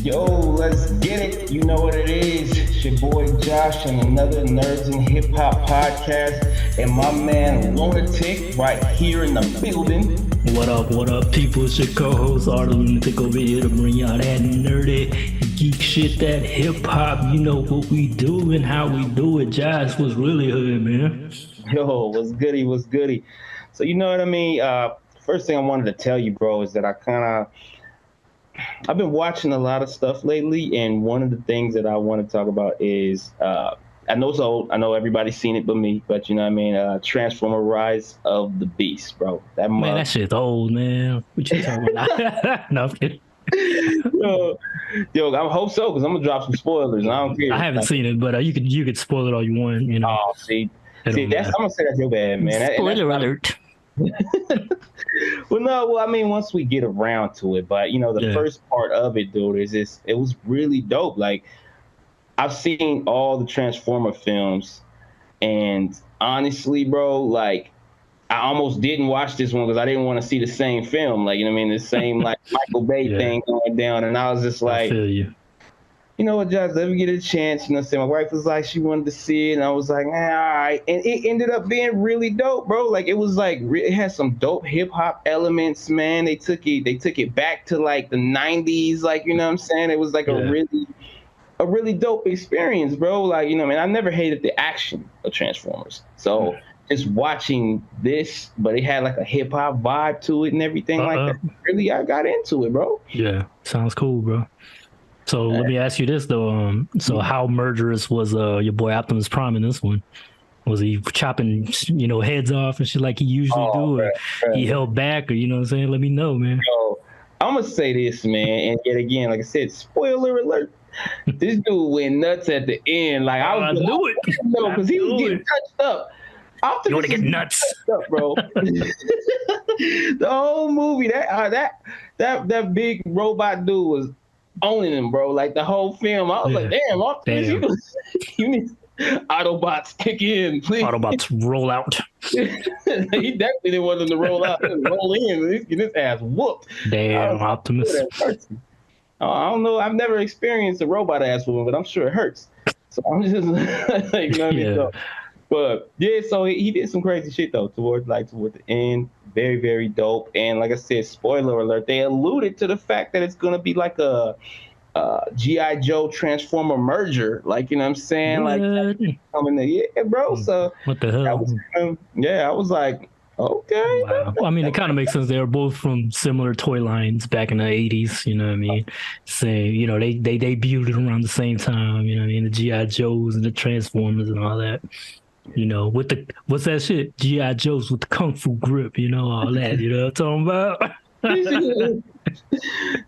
Yo, let's get it. You know what it is. It's your boy Josh and another Nerdz Hiphop podcast. And my man Lunatik right here in the building. What up, people? It's your co-host, Lunatik over here to bring y'all that nerdy geek shit, that hip-hop. You know what we do and how we do it. Josh, what's really hood, man? Yo, what's goody? So you know what I mean? First thing I wanted to tell you, bro, is that I've been watching a lot of stuff lately, and one of the things that I want to talk about is I know it's old. I know everybody's seen it but me, but you know what I mean? Transformer Rise of the Beast, bro. That shit's old, man. What you talking about? No, I'm kidding. Yo, I hope so, because I'm gonna drop some spoilers. I don't care. I haven't seen it, but you could spoil it all you want. You know. Oh, see, I'm gonna say that's your bad, man. Spoiler alert. Well, I mean, once we get around to it, but you know, the first part of it, dude, it was really dope. Like, I've seen all the Transformer films, and honestly, bro, like, I almost didn't watch this one because I didn't want to see the same film, like, you know what I mean, the same like Michael Bay thing going down, and I was just like, I feel you. You know what, Josh, let me get a chance. You know what I'm saying? My wife was like, she wanted to see it, and I was like, all right. And it ended up being really dope, bro. Like, it was like, it had some dope hip hop elements, man. They took it back to like the 90s, like, you know what I'm saying? It was like a really dope experience, bro. Like, you know, man, I never hated the action of Transformers. So just watching this, but it had like a hip hop vibe to it and everything like that. Really, I got into it, bro. Yeah, sounds cool, bro. So let me ask you this though. So how murderous was your boy Optimus Prime in this one? Was he chopping, you know, heads off and shit like he usually do, or he held back, or you know what I'm saying? Let me know, man. Yo, I'm gonna say this, man, and yet again, like I said, spoiler alert. This dude went nuts at the end. Like I knew it, because he was getting touched up. You want to get nuts, up, bro? The whole movie, that big robot dude was owning him, bro. Like the whole film, I was like, damn, Optimus, you need Autobots kick in, please. Autobots roll out. He definitely didn't want them to roll out and roll in. Get his ass whooped. Damn, Optimus. I don't know. I've never experienced a robot ass whooping, but I'm sure it hurts. So I'm just like, you know what I mean? So, but yeah, so he did some crazy shit though toward the end. Very, very dope. And like I said, spoiler alert, they alluded to the fact that it's gonna be like a G.I. Joe Transformer merger. Like, you know what I'm saying? What? Like coming to bro. So what the hell? I was like, okay. Wow. Well, I mean, it kind of makes sense. They were both from similar toy lines back in the 80s, you know what I mean? Same, you know, they debuted around the same time, you know what I mean? The G.I. Joes and the Transformers and all that. You know, with the, what's that shit? G.I. Joes with the Kung Fu grip, you know, all that, you know what I'm talking about?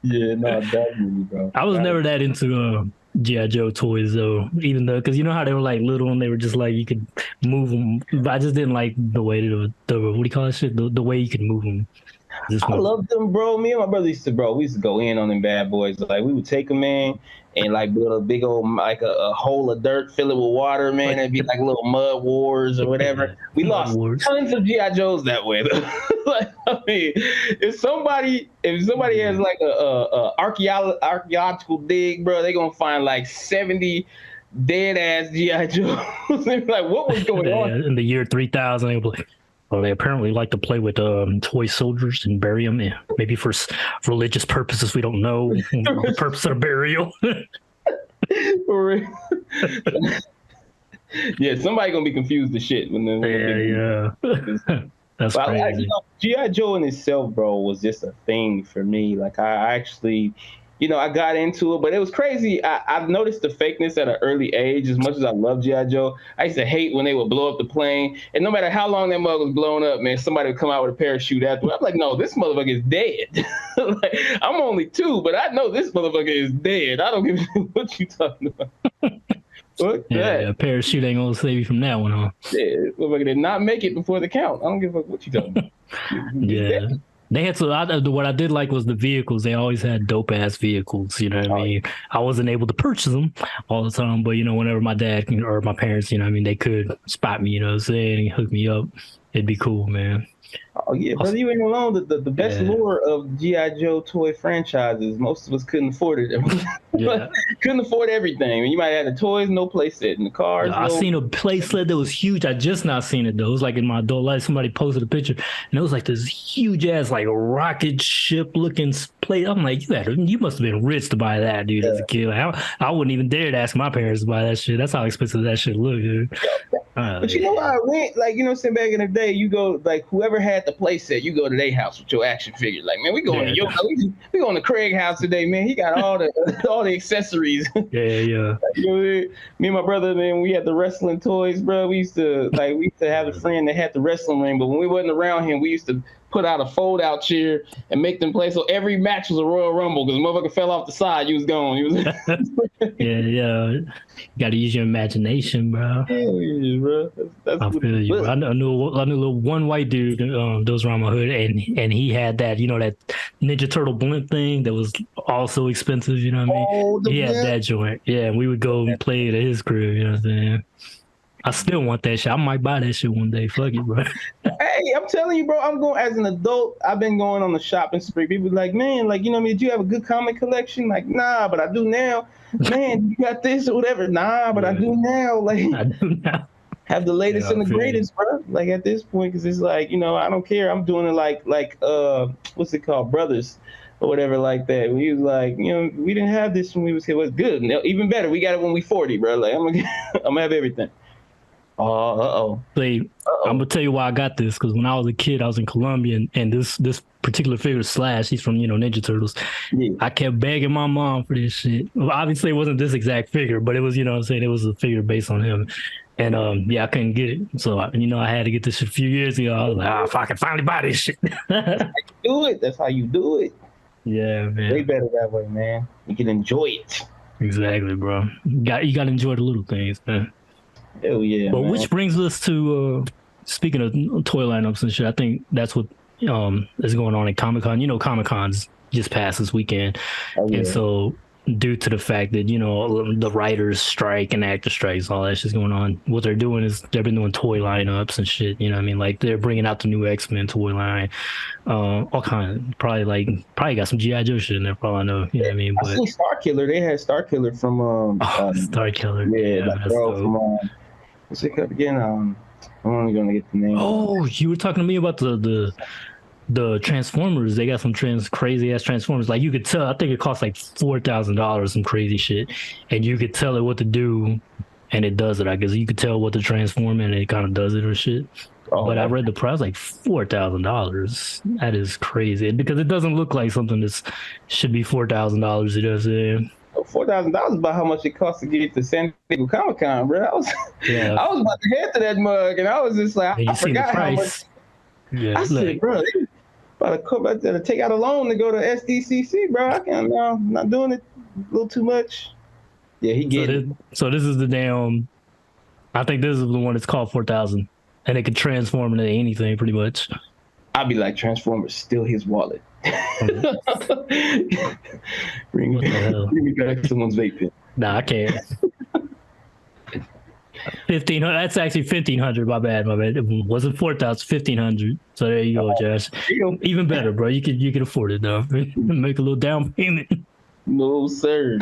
Yeah, no, definitely, bro. I was never that into G.I. Joe toys, though, even though, because you know how they were like little and they were just like, you could move them. But I just didn't like the way, the what do you call that shit? The way you could move them. I love them, bro. Me and my brother used to go in on them bad boys. Like, we would take them in and like build a big old, like a hole of dirt, fill it with water, man. It'd be like little mud wars or whatever. We lost tons of G.I. Joes that way. Like, I mean, if somebody has like a archaeological dig, bro, they're gonna find like 70 dead ass G.I. Joes. Like, what was going on in the year 3000? They were like, well, they apparently like to play with toy soldiers and bury them, maybe for religious purposes. We don't know the purpose of burial. For real. Yeah, somebody gonna be confused as shit when That's crazy. G.I. Joe in itself, bro, was just a thing for me. Like, I actually, you know, I got into it, but it was crazy. I've noticed the fakeness at an early age. As much as I love G.I. Joe, I used to hate when they would blow up the plane. And no matter how long that mug was blown up, man, somebody would come out with a parachute after. I'm like, no, this motherfucker is dead. Like, I'm only 2, but I know this motherfucker is dead. I don't give a shit what you talking about. A parachute ain't gonna save you from that one, huh? Yeah, this motherfucker did not make it before the count. I don't give a fuck what you talking about. Yeah. They had what I did like was the vehicles. They always had dope ass vehicles. You know what I mean? I wasn't able to purchase them all the time, but you know, whenever my dad or my parents, you know what I mean, they could spot me, you know what I'm saying, and hook me up. it'd be cool, man. Oh yeah, brother, you ain't alone. The best Yeah. lore of G.I. Joe toy franchises. Most of us couldn't afford it. Yeah. Couldn't afford everything. You might have the toys, no playset, and the cars. I No. seen a playset that was huge. I just not seen it though. It was like in my adult life. Somebody posted a picture, and it was like this huge ass like rocket ship looking plate. I'm like, you must have been rich to buy that, dude. As a kid, like, I wouldn't even dare to ask my parents to buy that shit. That's how expensive that shit looked, dude. But you know how it went? Like, you know what I'm saying? Back in the day, you go, like, whoever had the playset, you go to their house with your action figure. Like, man, we going to your house. We going to Craig house today, man. He got all the accessories. Yeah. You know, me and my brother, man, we had the wrestling toys, bro. We used to have a friend that had the wrestling ring, but when we wasn't around him, we used to put out a fold-out chair and make them play. So every match was a Royal Rumble because the motherfucker fell off the side. You was gone. Yeah. Got to use your imagination, bro. Yeah, bro. That's I feel you, bro. I knew one white dude that was around my hood, and he had that, that Ninja Turtle blimp thing that was also expensive. You know what I mean? He had that joint. Yeah, and we would go and play it at his crib. You know what I'm saying? I still want that shit. I might buy that shit one day. Fuck it, bro. Hey, I'm telling you, bro, I'm going as an adult. I've been going on the shopping spree. People be like, man, like, you know what I mean? Do you have a good comic collection? Like, nah, but I do now. Man, you got this or whatever. Nah, but I do now. Like, I do now. Have the latest and the greatest, bro. Like at this point, because it's like, I don't care. I'm doing it like what's it called, Brothers or whatever like that. We was like, we didn't have this when we was here. It was good. Now, even better, we got it when we 40, bro. Like I'm gonna have everything. I'm gonna tell you why I got this, because when I was a kid, I was in Colombia, and this particular figure, Slash, he's from Ninja Turtles. Yeah. I kept begging my mom for this shit. Well, obviously, it wasn't this exact figure, but it was, what I'm saying, it was a figure based on him. And I couldn't get it, so I had to get this shit a few years ago. I was like, if I can finally buy this shit. That's how you do it. That's how you do it. Yeah, man. Way better that way, man. You can enjoy it. Exactly, bro. You got to enjoy the little things, man. Hell yeah. But man. Which brings us to speaking of toy lineups and shit. I think that's what is going on at Comic-Con. Comic-Con's just passed this weekend, and so due to the fact that the writers' strike and actor strikes, all that shit's going on, what they're doing is they've been doing toy lineups and shit. You know what I mean? Like they're bringing out the new X-Men toy line, all kind. Probably got some G.I. Joe shit in there. Probably know. You know what I mean? But I seen Starkiller. They had Starkiller from Starkiller. Yeah, that girl from what's it called again? I'm only gonna get the name. Oh, you were talking to me about the Transformers. They got some crazy ass Transformers. Like you could tell, I think it cost like $4,000, some crazy shit, and you could tell it what to do, and it does it. I guess you could tell what to transform, and it kind of does it or shit. But I read the price like $4,000. That is crazy because it doesn't look like something that should be $4,000. It does. $4,000 is about how much it costs to get to San Diego Comic-Con, bro. I was about to head to that mug, and I was just like, I forgot how much. Yeah, I said, bro, about to take out a loan to go to SDCC, bro. I can't. I'm not doing it. A little too much. Yeah, he get it. So this is the damn. I think this is the one that's called 4,000, and it could transform into anything pretty much. I'd be like, Transformers, steal his wallet. Bring me back someone's vape pen. Nah, I can't. 1,500. That's actually 1,500. My bad. It wasn't 4,000. 1,500. So there you go, Josh. Even better, bro. You can afford it though. Make a little down payment. No sir.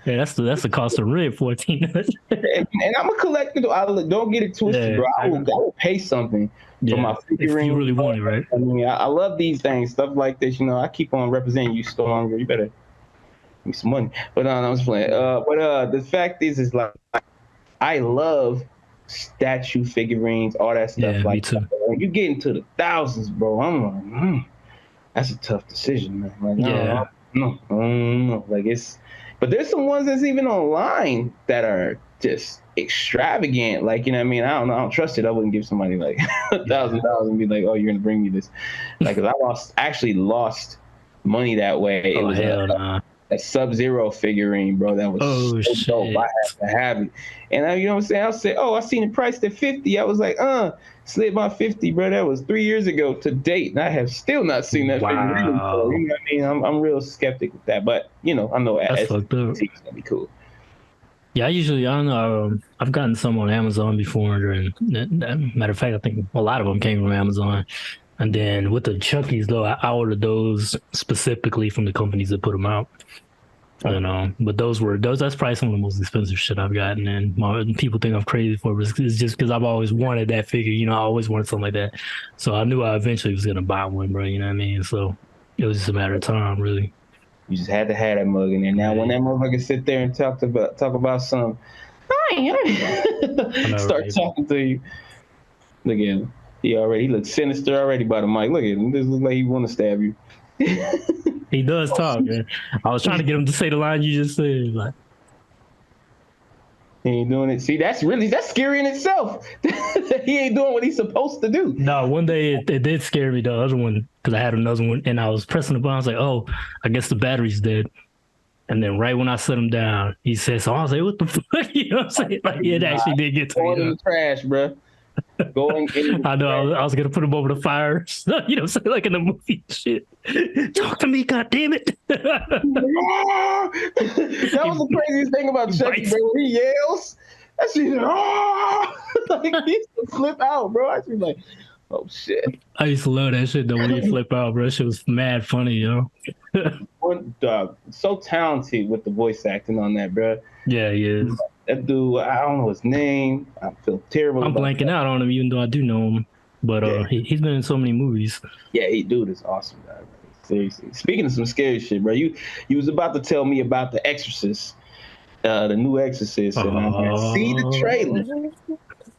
Yeah, that's the cost of rent. 1,400. And I'm a collector. Don't get it twisted, bro. I will pay something for my figurine. If you really want it, right? I mean, I love these things, stuff like this. I keep on representing you, Storm. You better give me some money. But I'm just playing. But the fact is like, I love statue figurines, all that stuff. Yeah, me too. When you get into the thousands, bro, I'm like, that's a tough decision, man. Like, no. Like but there's some ones that's even online that are just extravagant. Like, you know what I mean? I don't trust it. I wouldn't give somebody like $1,000 and be like, oh, you're gonna bring me this. Like, 'cause I actually lost money that way. It was a Sub-Zero figurine, bro. That was so dope. I had to have it. And you know what I'm saying? I'll say, I seen it priced at 50. I was like, slid my 50, bro. That was 3 years ago to date, and I have still not seen that figurine. So, you know what I mean? I'm real skeptic with that, but I know that's fucked up. It's gonna be cool. Yeah, I don't know. I've gotten some on Amazon before, and matter of fact, I think a lot of them came from Amazon. And then with the Chuckies, though, I ordered those specifically from the companies that put them out. You know, but those. That's probably some of the most expensive shit I've gotten, and people think I'm crazy for it. It's just because I've always wanted that figure. You know, I always wanted something like that. So I knew I eventually was gonna buy one, bro. You know what I mean? So it was just a matter of time, really. You just had to have that mug in there. Now, when that motherfucker sit there and talk about some, start talking to you. Look at him. He looks sinister already by the mic. Look at him. This looks like he want to stab you. He does talk, man. I was trying to get him to say the line you just said. Like, he ain't doing it. See, that's scary in itself. He ain't doing what he's supposed to do. No, one day it did scare me. The other one, because I had another one, and I was pressing the button. I was like, "Oh, I guess the battery's dead." And then right when I set him down, he said, "So I was like, what the fuck?" You know what I'm saying? Like, it actually did get to me. Going in the trash, bro. Going in the I know. I was gonna put him over the fire. You know, like in the movie shit. Talk to me, goddammit. That was the craziest thing about Chucky, bro. When he yells, that shit, like he used to flip out, bro. I was like, oh shit. I used to love that shit though when he flip out, bro. That shit was mad funny, yo. One dog, so talented with the voice acting on that, bro. Yeah, he is. That dude, I don't know his name. I feel terrible. I'm blanking out on him, even though I do know him. But he's been in so many movies. Yeah, dude is awesome, guy. Seriously. Speaking of some scary shit, bro, you was about to tell me about the Exorcist, the new Exorcist, and I see the trailer.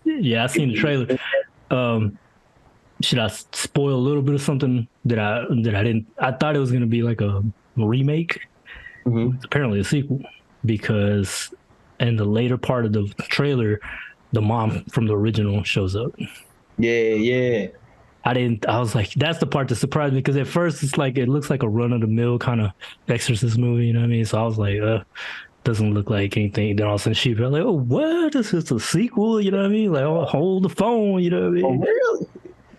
Yeah, I seen the trailer. Should I spoil a little bit of something that I didn't? I thought it was gonna be like a remake. Mm-hmm. It's apparently a sequel, because in the later part of the trailer, the mom from the original shows up. Yeah. I was like, that's the part that surprised me, because at first it's like, it looks like a run of the mill kind of Exorcist movie, you know what I mean? So I was like, doesn't look like anything. Then all of a sudden she was like, oh, what? This is a sequel, you know what I mean? Like, oh, hold the phone, you know what I mean? Oh, really?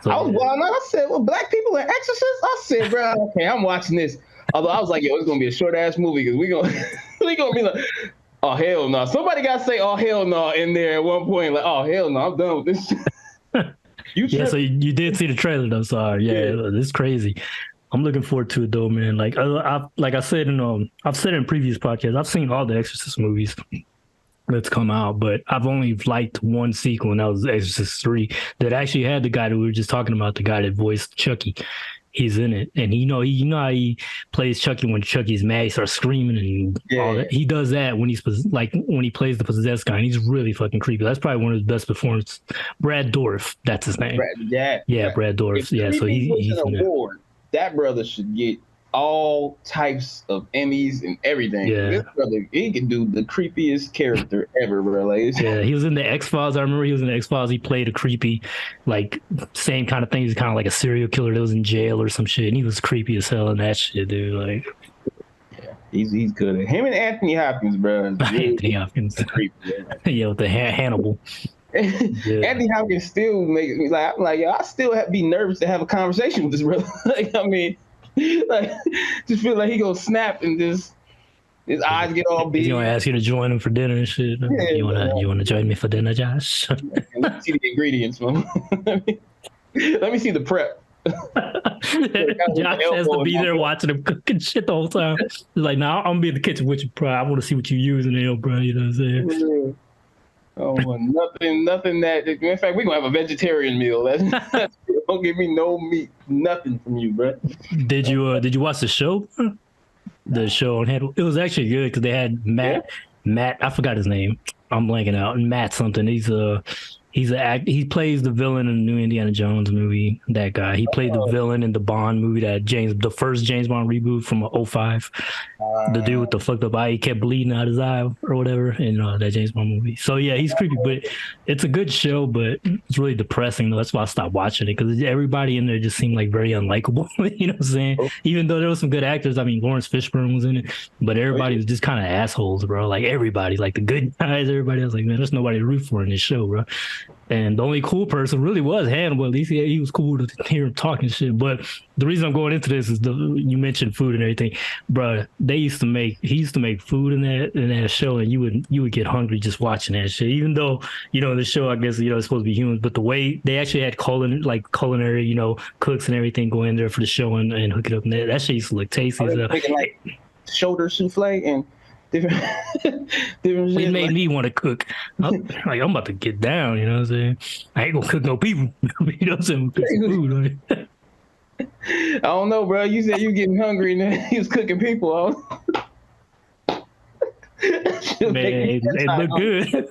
So, I was wild. I said, well, black people are Exorcists? I said, bro, okay, I'm watching this. Although I was like, yo, it's going to be a short ass movie, because we gonna be like, oh, hell no. Somebody got to say, oh, hell no in there at one point. Like, oh, hell no, I'm done with this. Yeah, so you did see the trailer though, so yeah, it's crazy. I'm looking forward to it though, man. Like I said I've said in previous podcasts, I've seen all the Exorcist movies that's come out, but I've only liked one sequel, and that was Exorcist 3, that actually had the guy that we were just talking about, the guy that voiced Chucky. He's in it, and you know how he plays Chucky when Chucky's mad, he starts screaming and all that. He does that when when he plays the possessed guy, and he's really fucking creepy. That's probably one of his best performances. Brad Dourif, that's his name. Brad Dourif. Yeah, so he's an award. That brother should get all types of Emmys and everything. Yeah. This brother, he can do the creepiest character ever, bro. Like, yeah, he was in the X-Files. I remember he was in the X-Files. He played a creepy, like, same kind of thing. He's kind of like a serial killer that was in jail or some shit, and he was creepy as hell in that shit, dude. Like, yeah, he's good. Him and Anthony Hopkins, bro. Anthony Hopkins, creepy. Yeah, with the Hannibal. Yeah. Anthony Hopkins still makes me like, I'm like, yo, I still be nervous to have a conversation with this brother. Like, I mean, like, just feel like he gonna snap and just his eyes get all big. He's gonna ask you to join him for dinner and shit. Yeah, you wanna join me for dinner, Josh? Let me see the ingredients, man. Let me see the prep. Josh has to be there watching him cooking shit the whole time. He's like, nah, I'm gonna be in the kitchen with you, bro. I want to see what you use in there, bro. You know what I'm saying? Oh, nothing that. In fact, we're gonna have a vegetarian meal. That's don't give me no meat, nothing from you, bro. Did you watch the show? The show on Hannibal. It was actually good because they had Matt. I forgot his name. I'm blanking out. Matt something. He plays the villain in the new Indiana Jones movie. That guy. He played the villain in the Bond movie, the first James Bond reboot from 2005. The dude with the fucked up eye, he kept bleeding out his eye or whatever in that James Bond movie. So yeah, he's creepy, but it's a good show, but it's really depressing. That's why I stopped watching it, because everybody in there just seemed like very unlikable. You know what I'm saying? Even though there was some good actors. I mean, Lawrence Fishburne was in it, but everybody was just kind of assholes, bro. Like everybody, like the good guys, everybody. I was like, man, there's nobody to root for in this show, bro. And the only cool person really was Hannibal. At least he was cool to hear him talking shit. But the reason I'm going into this is you mentioned food and everything, bro. He used to make food in that show, and you would get hungry just watching that shit. Even though the show, I guess it's supposed to be humans, but the way they actually had culinary cooks and everything go in there for the show and hook it up. And that shit used to look tasty. Making like shoulder souffle and different different it made me want to cook. I'm about to get down, you know what I'm saying? I ain't gonna cook no people. You know what I'm saying? Cook some food. I don't know, bro. You said you getting hungry and then he was cooking people. Man, it looked good.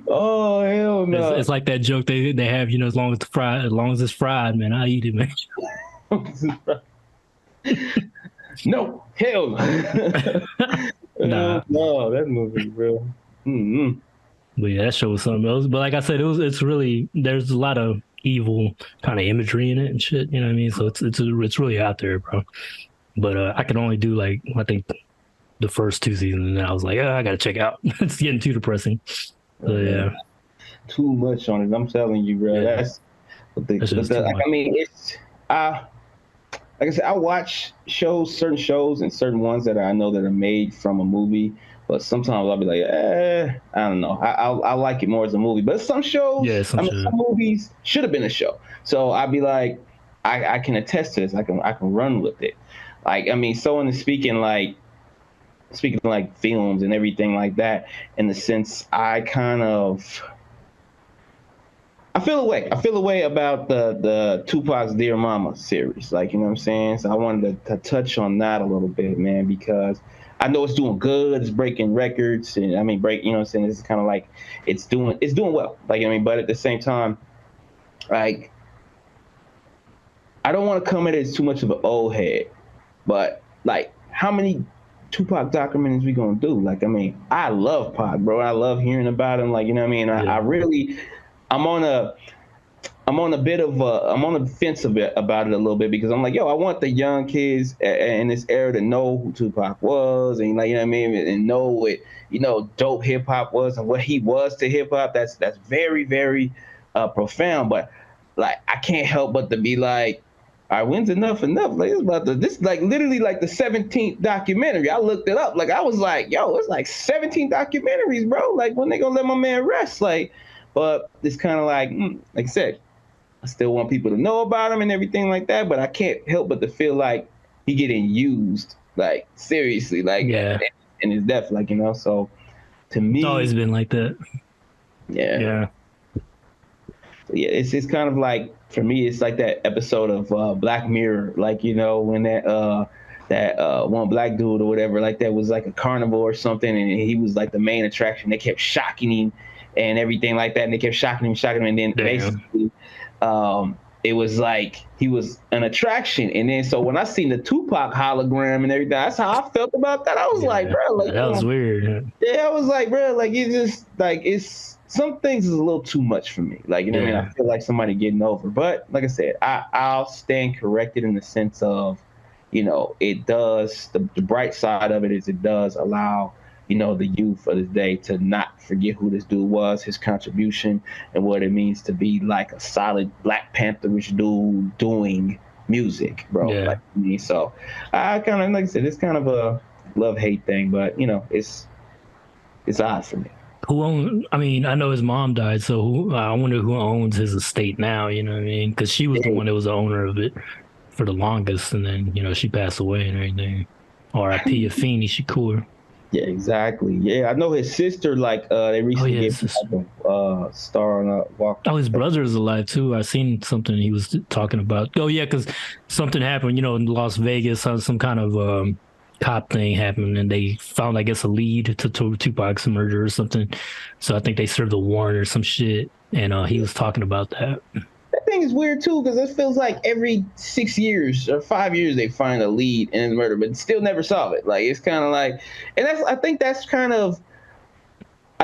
Oh hell no! It's like that joke they have, as long as it's fried, man, I eat it, man. No, hell no. Nah. No, that movie, bro. Mm-hmm. But yeah, that show was something else. But like I said, it's really, there's a lot of evil kind of imagery in it and shit. You know what I mean? So it's really out there, bro. But I can only do I think the first 2 seasons, and then I was like, I gotta check out. It's getting too depressing. So yeah, too much on it. I'm telling you, bro. Yeah. Like I said, I watch certain shows and certain ones that I know that are made from a movie, but sometimes I'll be like, I don't know. I like it more as a movie, but some shows, some movies should have been a show. So I'd be like, I can attest to this. I can run with it. Speaking like films and everything like that, in the sense I feel a way about the Tupac's Dear Mama series. Like, you know what I'm saying? So I wanted to touch on that a little bit, man, because I know it's doing good. It's breaking records. And you know what I'm saying? It's kind of like it's doing well. But at the same time, like, I don't want to come at it as too much of an old head, but like, how many Tupac documentaries we gonna do? I love Pac, bro. I love hearing about him. Like, you know what I mean? Yeah. I'm on the fence about it a little bit, because I'm like, I want the young kids in this era to know who Tupac was, and like, you know what I mean, and know what dope hip hop was and what he was to hip hop. That's very, very profound. But like, I can't help but to be like, all right, when's enough? Like, this is like literally like the 17th documentary. I looked it up. Like, I was like, it's like 17 documentaries, bro. Like, when they gonna let my man rest? Like, but it's kind of like I said, I still want people to know about him and everything like that, but I can't help but to feel like he getting used, like, seriously, like, in his death, like, so to me, it's always been like that. Yeah. So yeah, it's kind of like, for me, it's like that episode of Black Mirror, like, when that one black dude or whatever, like, that was like a carnival or something, and he was like the main attraction. They kept shocking him and everything like that, and they kept shocking him, and then basically it was like he was an attraction. And then so when I seen the Tupac hologram and everything, that's how I felt about that. I was like, bro, like, that was weird. Yeah, I was like, bro, like, it's just like, it's some things is a little too much for me. Like, you know what I mean? I feel like somebody getting over. But like I said, I'll stand corrected in the sense of, it does, the bright side of it is it does allow the youth of this day to not forget who this dude was, his contribution, and what it means to be like a solid Black Pantherish dude doing music, bro. Yeah. Like me. So I kind of, like I said, it's kind of a love-hate thing, but it's odd for me. I know his mom died, so I wonder who owns his estate now, you know what I mean? Because she was the one that was the owner of it for the longest, and then, she passed away and everything. R.I.P. Afeni Shakur. Yeah, exactly. Yeah, I know his sister, like, they recently gave him a star on a walk. Oh, his brother is alive, too. I seen something he was talking about. Oh, yeah, because something happened, in Las Vegas, some kind of cop thing happened, and they found, I guess, a lead to Tupac's murder or something. So I think they served a warrant or some shit, and he was talking about that. That thing is weird too, because it feels like every 6 years or 5 years they find a lead in his murder, but still never solve it. Like, it's kind of like, and I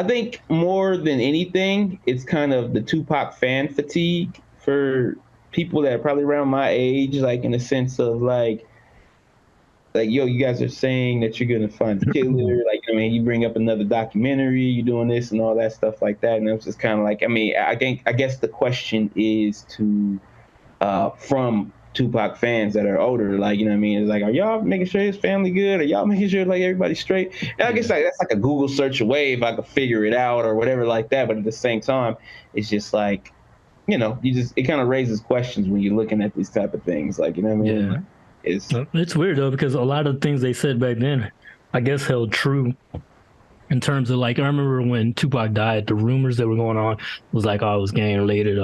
think more than anything, it's kind of the Tupac fan fatigue for people that are probably around my age, like, in the sense of like, yo, you guys are saying that you're gonna find the killer, like, you know what I mean, you bring up another documentary, you doing this and all that stuff like that, and it's just kind of like, I mean, I guess the question is to from Tupac fans that are older, like, you know what I mean? It's like, are y'all making sure his family good? Are y'all making sure like everybody's straight? And I guess like that's like a Google search away if I could figure it out or whatever like that. But at the same time, it's just like, you know, it kind of raises questions when you're looking at these type of things. Like, you know what I mean? Yeah. It's weird though, because a lot of things they said back then, I guess held true in terms of like, I remember when Tupac died, the rumors that were going on was like, oh, it was gang related.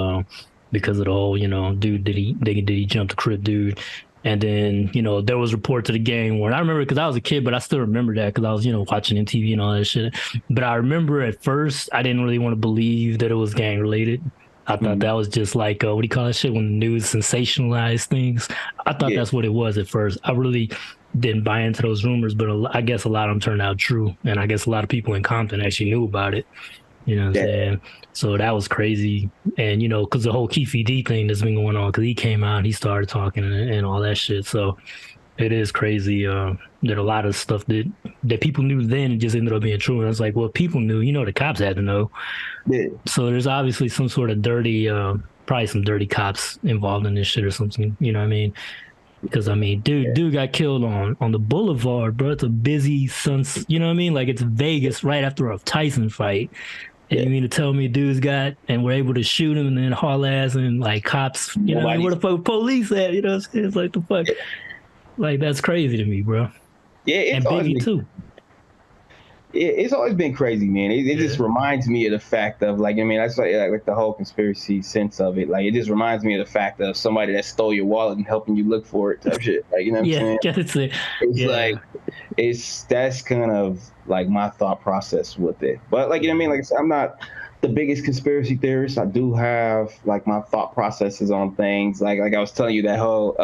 Because of the whole, you know, dude, did he jump the Crip dude? And then, you know, there was reports of the gang war. And I remember because I was a kid, but I still remember that because I was, you know, watching MTV and all that shit. But I remember at first, I didn't really want to believe that it was gang related. I thought that was just like, what do you call that shit when the news sensationalized things? I thought that's what it was at first. I really didn't buy into those rumors, but I guess a lot of them turned out true. And I guess a lot of people in Compton actually knew about it. You know what I'm saying? So that was crazy. And, you know, because the whole Keefe D thing that's been going on, because he came out and he started talking and all that shit. So it is crazy that a lot of stuff that people knew then just ended up being true. And I was like, well, people knew, you know, the cops had to know. Yeah. So there's obviously some sort of dirty, probably some dirty cops involved in this shit or something. You know what I mean? Because I mean, dude got killed on the boulevard, bro. It's a busy you know what I mean? Like it's Vegas right after a Tyson fight. And you mean to tell me dudes and were able to shoot him and then haul ass and like cops, you know, where the fuck police at? You know what I'm saying? It's like the fuck. Like that's crazy to me, bro. Yeah, it's and Biggie too. It's always been crazy, man. It just reminds me of the fact of like, I mean, that's like the whole conspiracy sense of it. Like, it just reminds me of the fact of somebody that stole your wallet and helping you look for it type shit. Like, you know what I'm saying? It's like, that's kind of like my thought process with it. But like, you know what I mean? Like I said, I'm not the biggest conspiracy theorist. I do have like my thought processes on things. Like I was telling you that whole,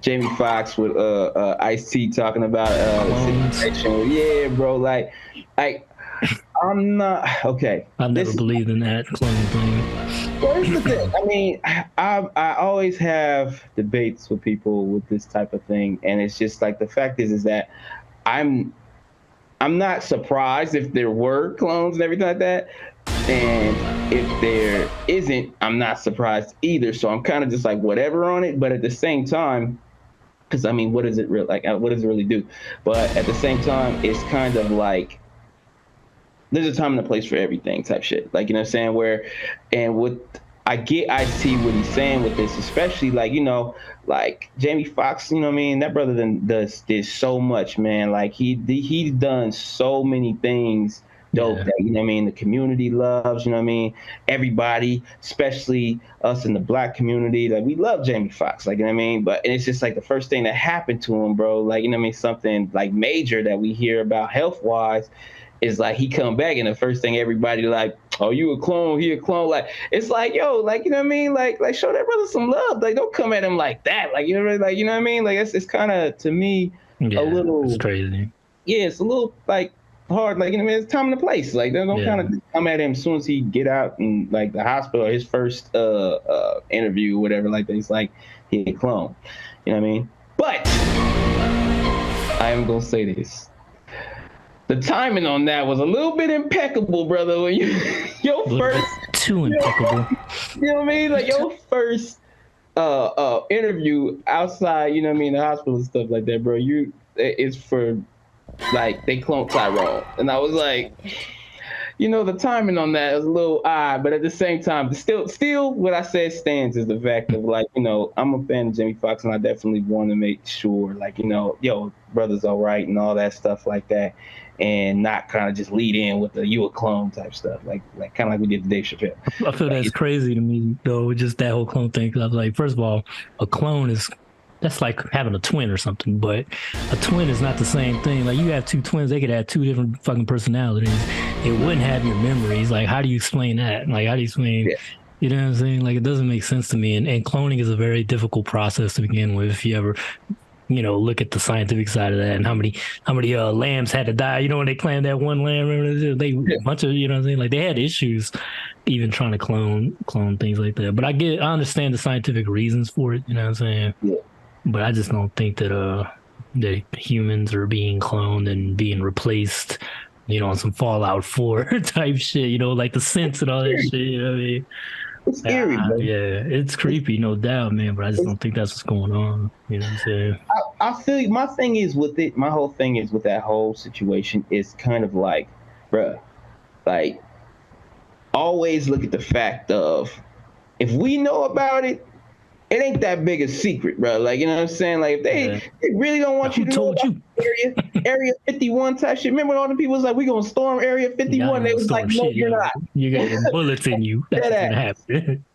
Jamie Foxx with Aightt talking about the situation. Yeah, bro. Like, I'm not okay. I've never believed in that clone thing. Well, here's the thing. I mean, I always have debates with people with this type of thing, and it's just like the fact is that I'm not surprised if there were clones and everything like that. And if there isn't, I'm not surprised either. So I'm kind of just like whatever on it. But at the same time, because I mean, what does it really do? But at the same time, it's kind of like there's a time and a place for everything type shit. Like, you know what I'm saying? I see what he's saying with this, especially like, you know, like Jamie Foxx, you know what I mean? That brother did so much, man. Like he's done so many things dope that, you know what I mean, the community loves, you know what I mean? Everybody, especially us in the black community, like we love Jamie Foxx, like, you know what I mean? And it's just like the first thing that happened to him, bro, like, you know what I mean, something like major that we hear about health-wise is like he come back and the first thing everybody like, oh, you a clone, he a clone. Like, it's like, yo, like, you know what I mean? Like show that brother some love. Like, don't come at him like that. Like, you know, like, you know what I mean? Like, it's kind of, to me, a little. It's crazy. Yeah, it's a little like hard. Like, you know what I mean? It's time and a place. Like, they don't kind of come at him as soon as he get out in like the hospital or his first interview or whatever like that. He's like, he a clone. You know what I mean? But I am gonna say this. The timing on that was a little bit impeccable, brother. When your first too impeccable. You know what I mean? Like your first interview outside, you know what I mean, the hospital and stuff like that, bro. It's for like they cloned Tyrone. And I was like, you know, the timing on that is a little odd, but at the same time, still what I said stands is the fact of like, you know, I'm a fan of Jamie Foxx and I definitely want to make sure, like, you know, yo, brother's all right and all that stuff like that. And not kind of just lead in with the you a clone type stuff, like kind of like we did to Dave Chappelle. I feel that's crazy to me, though, just that whole clone thing. Because I was like, first of all, a clone that's like having a twin or something, but a twin is not the same thing. Like, you have two twins, they could have two different fucking personalities. It wouldn't have your memories. Like, how do you explain that? Like, how do you explain... Yeah. You know what I'm saying? Like, it doesn't make sense to me. And cloning is a very difficult process to begin with if you ever... you know, look at the scientific side of that and how many lambs had to die. You know, when they claimed that one lamb, a bunch of, you know what I'm saying? Like, they had issues even trying to clone things like that. But I understand the scientific reasons for it, you know what I'm saying? Yeah. But I just don't think that the humans are being cloned and being replaced, on some Fallout 4 type shit, like the sense and all that shit, you know what I mean? It's eerie, bro. Yeah, it's creepy, no doubt, man, but I just don't think that's what's going on, you know what I'm saying? I feel you. My thing is with it, my whole thing is with that whole situation is kind of like, bruh, like, always look at the fact of, if we know about it, it ain't that big a secret, bro. Like, you know what I'm saying? Like, if they really don't want you to know about Area 51 type shit. Remember when all the people was like, we gonna storm Area 51? They was like, no, you're not. You got bullets in you. That's gonna happen.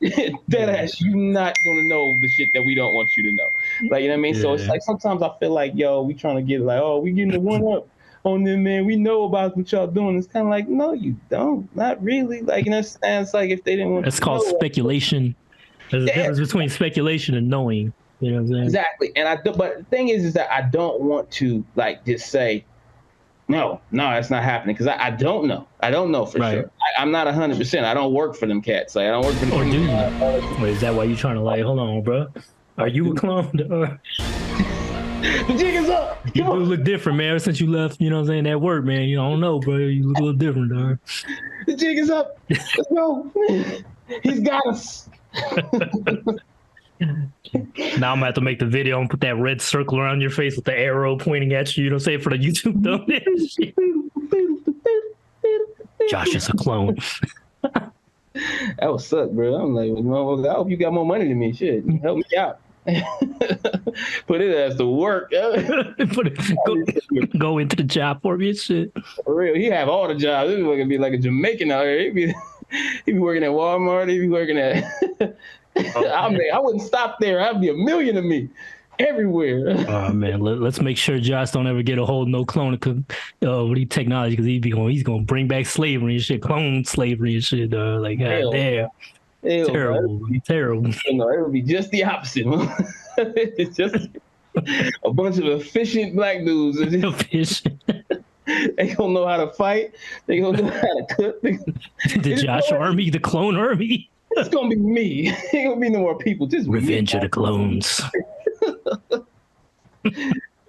Dead ass, you not gonna know the shit that we don't want you to know. Like, you know what I mean? So it's like, sometimes I feel like, yo, we trying to get like, oh, we getting the one up on them, man. We know about what y'all doing. It's kind of like, no, you don't. Not really. Like, you know, it's like if they didn't want. It's called speculation. There's a difference between speculation and knowing. You know what I'm saying? Exactly. And but the thing is that I don't want to like just say, no, that's not happening, because I don't know. I don't know for sure. I'm not 100%. I don't work for them cats. Like, I don't work for them. Or do you? Wait, is that why you trying to like? Hold on, bro. Are you a clone? The jig is up. You do look different, man. Ever since you left, you know what I'm saying, that work, man. You don't know, bro. You look a little different, dog. The jig is up. Let's go. He's got us. Now I'm gonna have to make the video and put that red circle around your face with the arrow pointing at you. You know what I'm saying, for the YouTube thumbnail. Josh is a clone. That would suck, bro. I'm like, well, I hope you got more money than me. Shit, help me out. Put it as to work. Go into the job for me and shit. For real, he have all the jobs. This is gonna be like a Jamaican out here. He be working at Walmart. He be working at. I wouldn't stop there. I'd be a million of me everywhere. Oh man, let's make sure Josh don't ever get a hold of no clone with technology, because he's gonna bring back slavery and shit, clone slavery and shit. Like, god damn, terrible. You know, it would be just the opposite. It's just a bunch of efficient black dudes. Efficient. They don't know how to fight. They don't know how to cook. The Josh army, the clone army. It's gonna be me. Ain't gonna be no more people. Just Revenge of the Clones.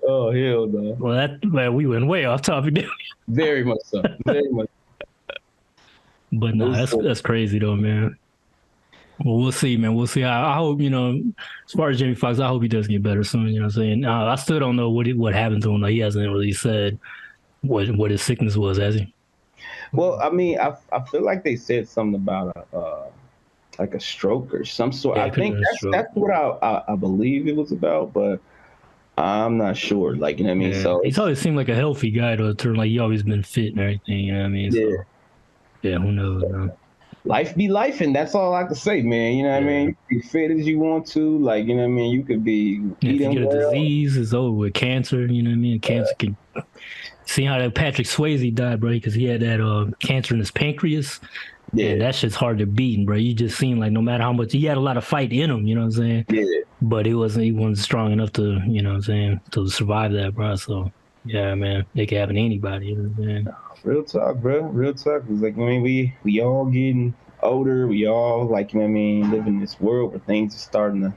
Oh hell no. Well, we went way off topic there. Very much so. Very much. But no, that's crazy though, man. Well, we'll see, man. We'll see. I hope, as far as Jamie Foxx, I hope he does get better soon. You know what I'm saying? I still don't know what happened to him. Like, he hasn't really said what his sickness was, has he? Well, I mean, I feel like they said something about like a stroke or some sort. Yeah, I think that's what I believe it was about, but I'm not sure. Like, you know what I mean? Yeah. So he's always seemed like a healthy guy to turn, like, he always been fit and everything, you know what I mean? Yeah. So, yeah, who knows, man? Life be life, and that's all I can say, man. You know what I mean? You can be fit as you want to, like, you know what I mean? You could be eating if you get well. a disease, it's over with. Cancer, you know what I mean? Cancer can... See how that Patrick Swayze died, bro? Because he had that cancer in his pancreas. Yeah, and that shit's hard to beat, bro. You just seem like no matter how much... He had a lot of fight in him, you know what I'm saying? Yeah. But he wasn't strong enough to, you know what I'm saying, to survive that, bro. So, yeah, man, it could happen to anybody, you know what I'm saying? Real talk, bro. Real talk. It's like, I mean, we all getting older. We all, like, you know what I mean, live in this world where things are starting to,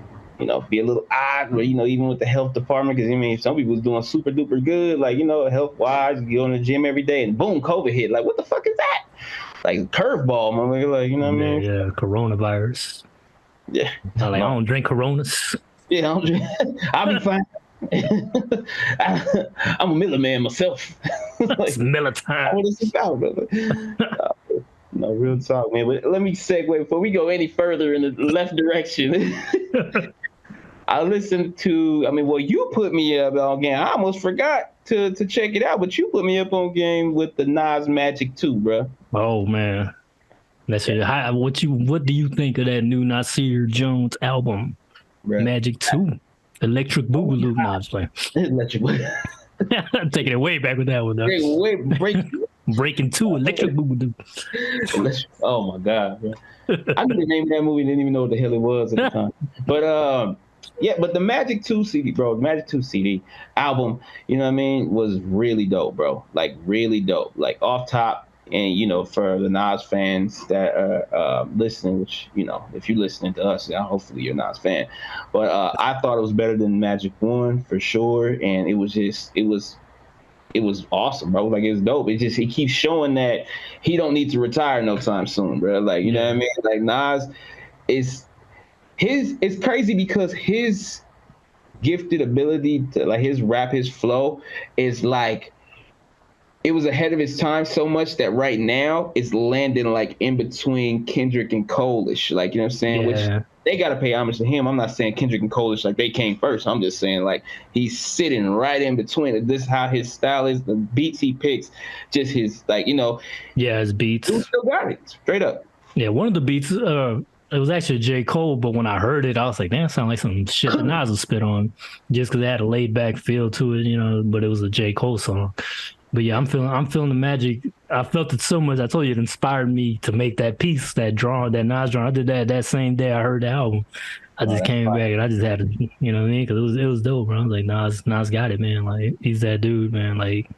be a little odd, where, even with the health department, because, I mean, some people's doing super duper good, like, health-wise, you go in the gym every day, and boom, COVID hit. Like, what the fuck is that? Like, curveball, man. Like, you know what I mean? Yeah, coronavirus. Yeah. I don't drink Coronas. Yeah, I don't drink. I'll be fine. I'm a Miller man myself. Like, it's Miller time. What is it about, brother? No, real talk, man. But let me segue before we go any further in the left direction. I listened to, you put me up on game. I almost forgot to check it out, but you put me up on game with the Nas Magic 2, bro. Oh, man. That's it. What do you think of that new Nasir Jones album, bruh. Magic 2? Electric Boogaloo. No, I was playing. Electric Boogaloo. I'm taking it way back with that one, though. Breaking 2, Electric Boogaloo. Oh, my God, bro. I knew the name of that movie, didn't even know what the hell it was at the time. But, yeah, but the Magic 2 CD, bro, the Magic 2 CD album, you know what I mean, was really dope, bro. Like, really dope. Like, off top, And for the Nas fans that are listening, which if you're listening to us, hopefully you're a Nas fan. But I thought it was better than Magic One for sure, and it was awesome, bro. Like, it was dope. He keeps showing that he don't need to retire no time soon, bro. Like, you know what I mean? Like, Nas is it's crazy because his gifted ability to, like, his rap, his flow is like, it was ahead of its time so much that right now it's landing like in between Kendrick and Cole-ish. Like, you know what I'm saying? Yeah. Which they got to pay homage to him. I'm not saying Kendrick and Cole-ish like they came first. I'm just saying, like, he's sitting right in between. This is how his style is. The beats he picks, just his, like, Yeah, his beats. He still got it, straight up. Yeah, one of the beats, it was actually J. Cole, but when I heard it, I was like, man, that sounds like some shit that Nas would spit on, just because it had a laid back feel to it, but it was a J. Cole song. But yeah, I'm feeling the magic. I felt it so much. I told you it inspired me to make that piece, that Nas drawing. I did that same day I heard the album. I just came back and I just had to, you know what I mean? Because it was dope, bro. I was like, Nas got it, man. Like, he's that dude, man. Like,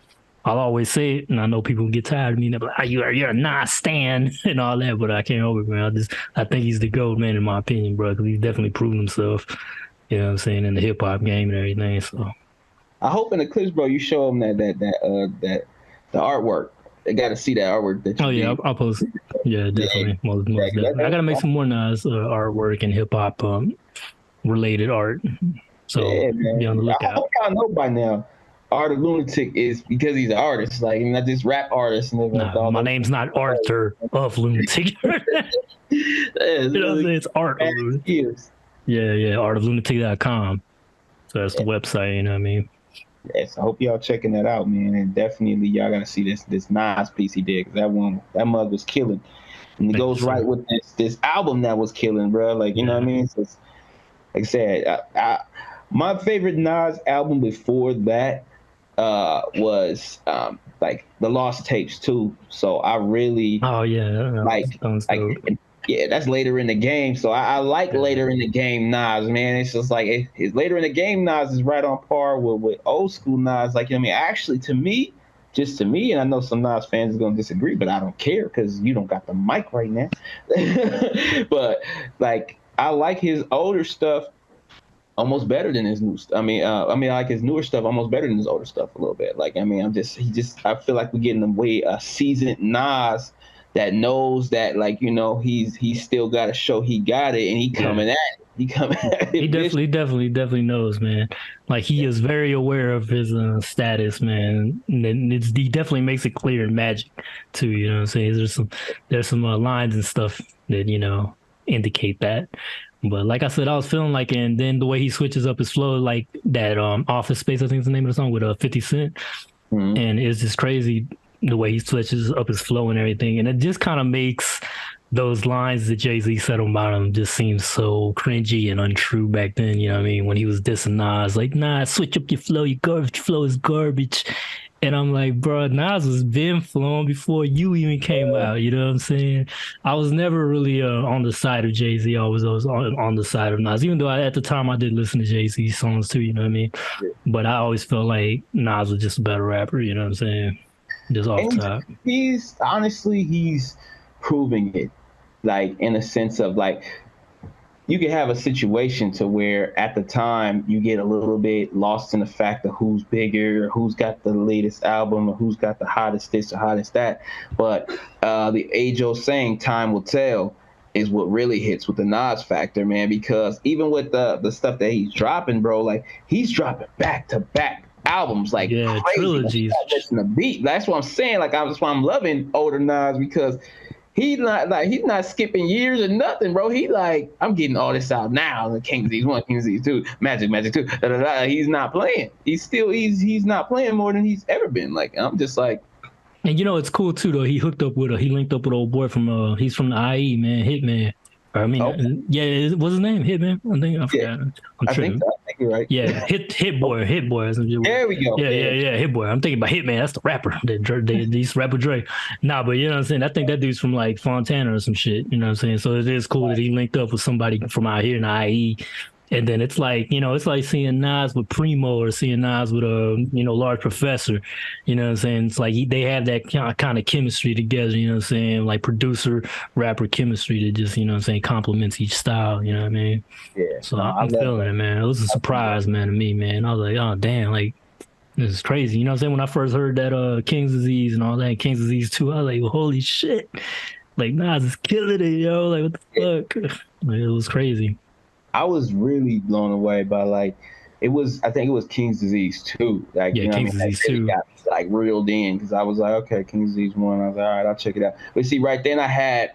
I'll always say it, and I know people get tired of me. They're like, you're a Nas stan and all that, but I can't help it, man. I think he's the GOAT, man, in my opinion, bro, because he's definitely proven himself, you know what I'm saying, in the hip hop game and everything. So I hope in the clips, bro, you show them that the artwork. They got to see that artwork. I'll post it. Yeah, definitely. Most definitely. I got to make some more Nas artwork and hip hop related art. So be on the lookout. I hope y'all know by now. Art of Lunatik is because he's an artist, like, not just rap artist. And my name's not Arthur of Lunatic. It's Art of Lunatic. Yeah, artoflunatic.com. So that's the website, you know what I mean? Yes, I hope y'all checking that out, man. And definitely y'all gotta see this Nas piece he did, because that mug was killing. And it goes right with this album that was killing, bro. Like, you know what I mean? So like I said, my favorite Nas album before that was like the Lost Tapes too. So I really that's later in the game. So I like later in the game Nas, man. It's just like it's later in the game Nas is right on par with old school Nas. Like, I mean, actually, to me, and I know some Nas fans are gonna disagree, but I don't care because you don't got the mic right now. But like, I like his older stuff almost better than his new stuff. I mean, I like his newer stuff almost better than his older stuff a little bit. Like, I mean, I feel like we're getting a seasoned Nas that knows that, like, he's still got to show he got it, and he coming at it. He definitely knows, man. Like, he is very aware of his status, man. And he definitely makes it clear in Magic too. You know what I'm saying? There's some lines and stuff that indicate that. But like I said, I was feeling like, and then the way he switches up his flow, like that Office Space, I think is the name of the song, with 50 Cent. Mm-hmm. And it's just crazy the way he switches up his flow and everything. And it just kind of makes those lines that Jay-Z said about him just seem so cringy and untrue back then, you know what I mean? When he was dissing Nas, like, nah, switch up your flow, your garbage flow is garbage. And I'm like, bro, Nas was been flowing before you even came out. You know what I'm saying? I was never really on the side of Jay-Z. I was on the side of Nas, even though at the time I did listen to Jay-Z songs too, you know what I mean? Yeah. But I always felt like Nas was just a better rapper, you know what I'm saying? Just off top. He's proving it, like, in a sense of, like, you can have a situation to where at the time you get a little bit lost in the fact of who's bigger, or who's got the latest album, or who's got the hottest this or hottest that. But the age-old saying, time will tell, is what really hits with the Nas factor, man. Because even with the stuff that he's dropping, bro, like, he's dropping back-to-back albums, like, crazy. Trilogies. Listen to beat. That's what I'm saying. Like, that's why I'm loving older Nas, because he's not skipping years or nothing, bro. He like, I'm getting all this out now. The King's Disease 1, King's Disease 2, Magic 2. He's not playing. He's not playing more than he's ever been. Like, I'm just like. And it's cool too though. He linked up with old boy from he's from the IE, man, Hitman. I mean, what's his name? Hitman? I forgot. Yeah. I think you're right. Yeah, Hit Boy. There we go. Yeah, Hit Boy. I'm thinking about Hitman. That's the rapper. They used to rap with Dre. Nah, but you know what I'm saying? I think that dude's from like Fontana or some shit. You know what I'm saying? So it is cool that he linked up with somebody from out here in the IE. And then it's like, it's like seeing Nas with Primo or seeing Nas with a, Large Professor. You know what I'm saying? It's like they have that kind of chemistry together, you know what I'm saying? Like producer, rapper chemistry that just, you know what I'm saying, complements each style, you know what I mean? Yeah, So no, I I'm love feeling that. it, man. It was a I love that. surprise, man, to me, man. I was like, oh, damn, like, this is crazy. You know what I'm saying? When I first heard that King's Disease and all that, King's Disease 2, I was like, well, holy shit. Like, Nas is killing it, yo. Like, what Yeah, the fuck? Like, it was crazy. I was really blown away by like it was. I think it was King's Disease 2. Like Yeah, you know what I King's mean? That Disease really 2. got me, like reeled in because I was like, okay, King's Disease 1. I was like, all right, I'll check it out. But see, right then I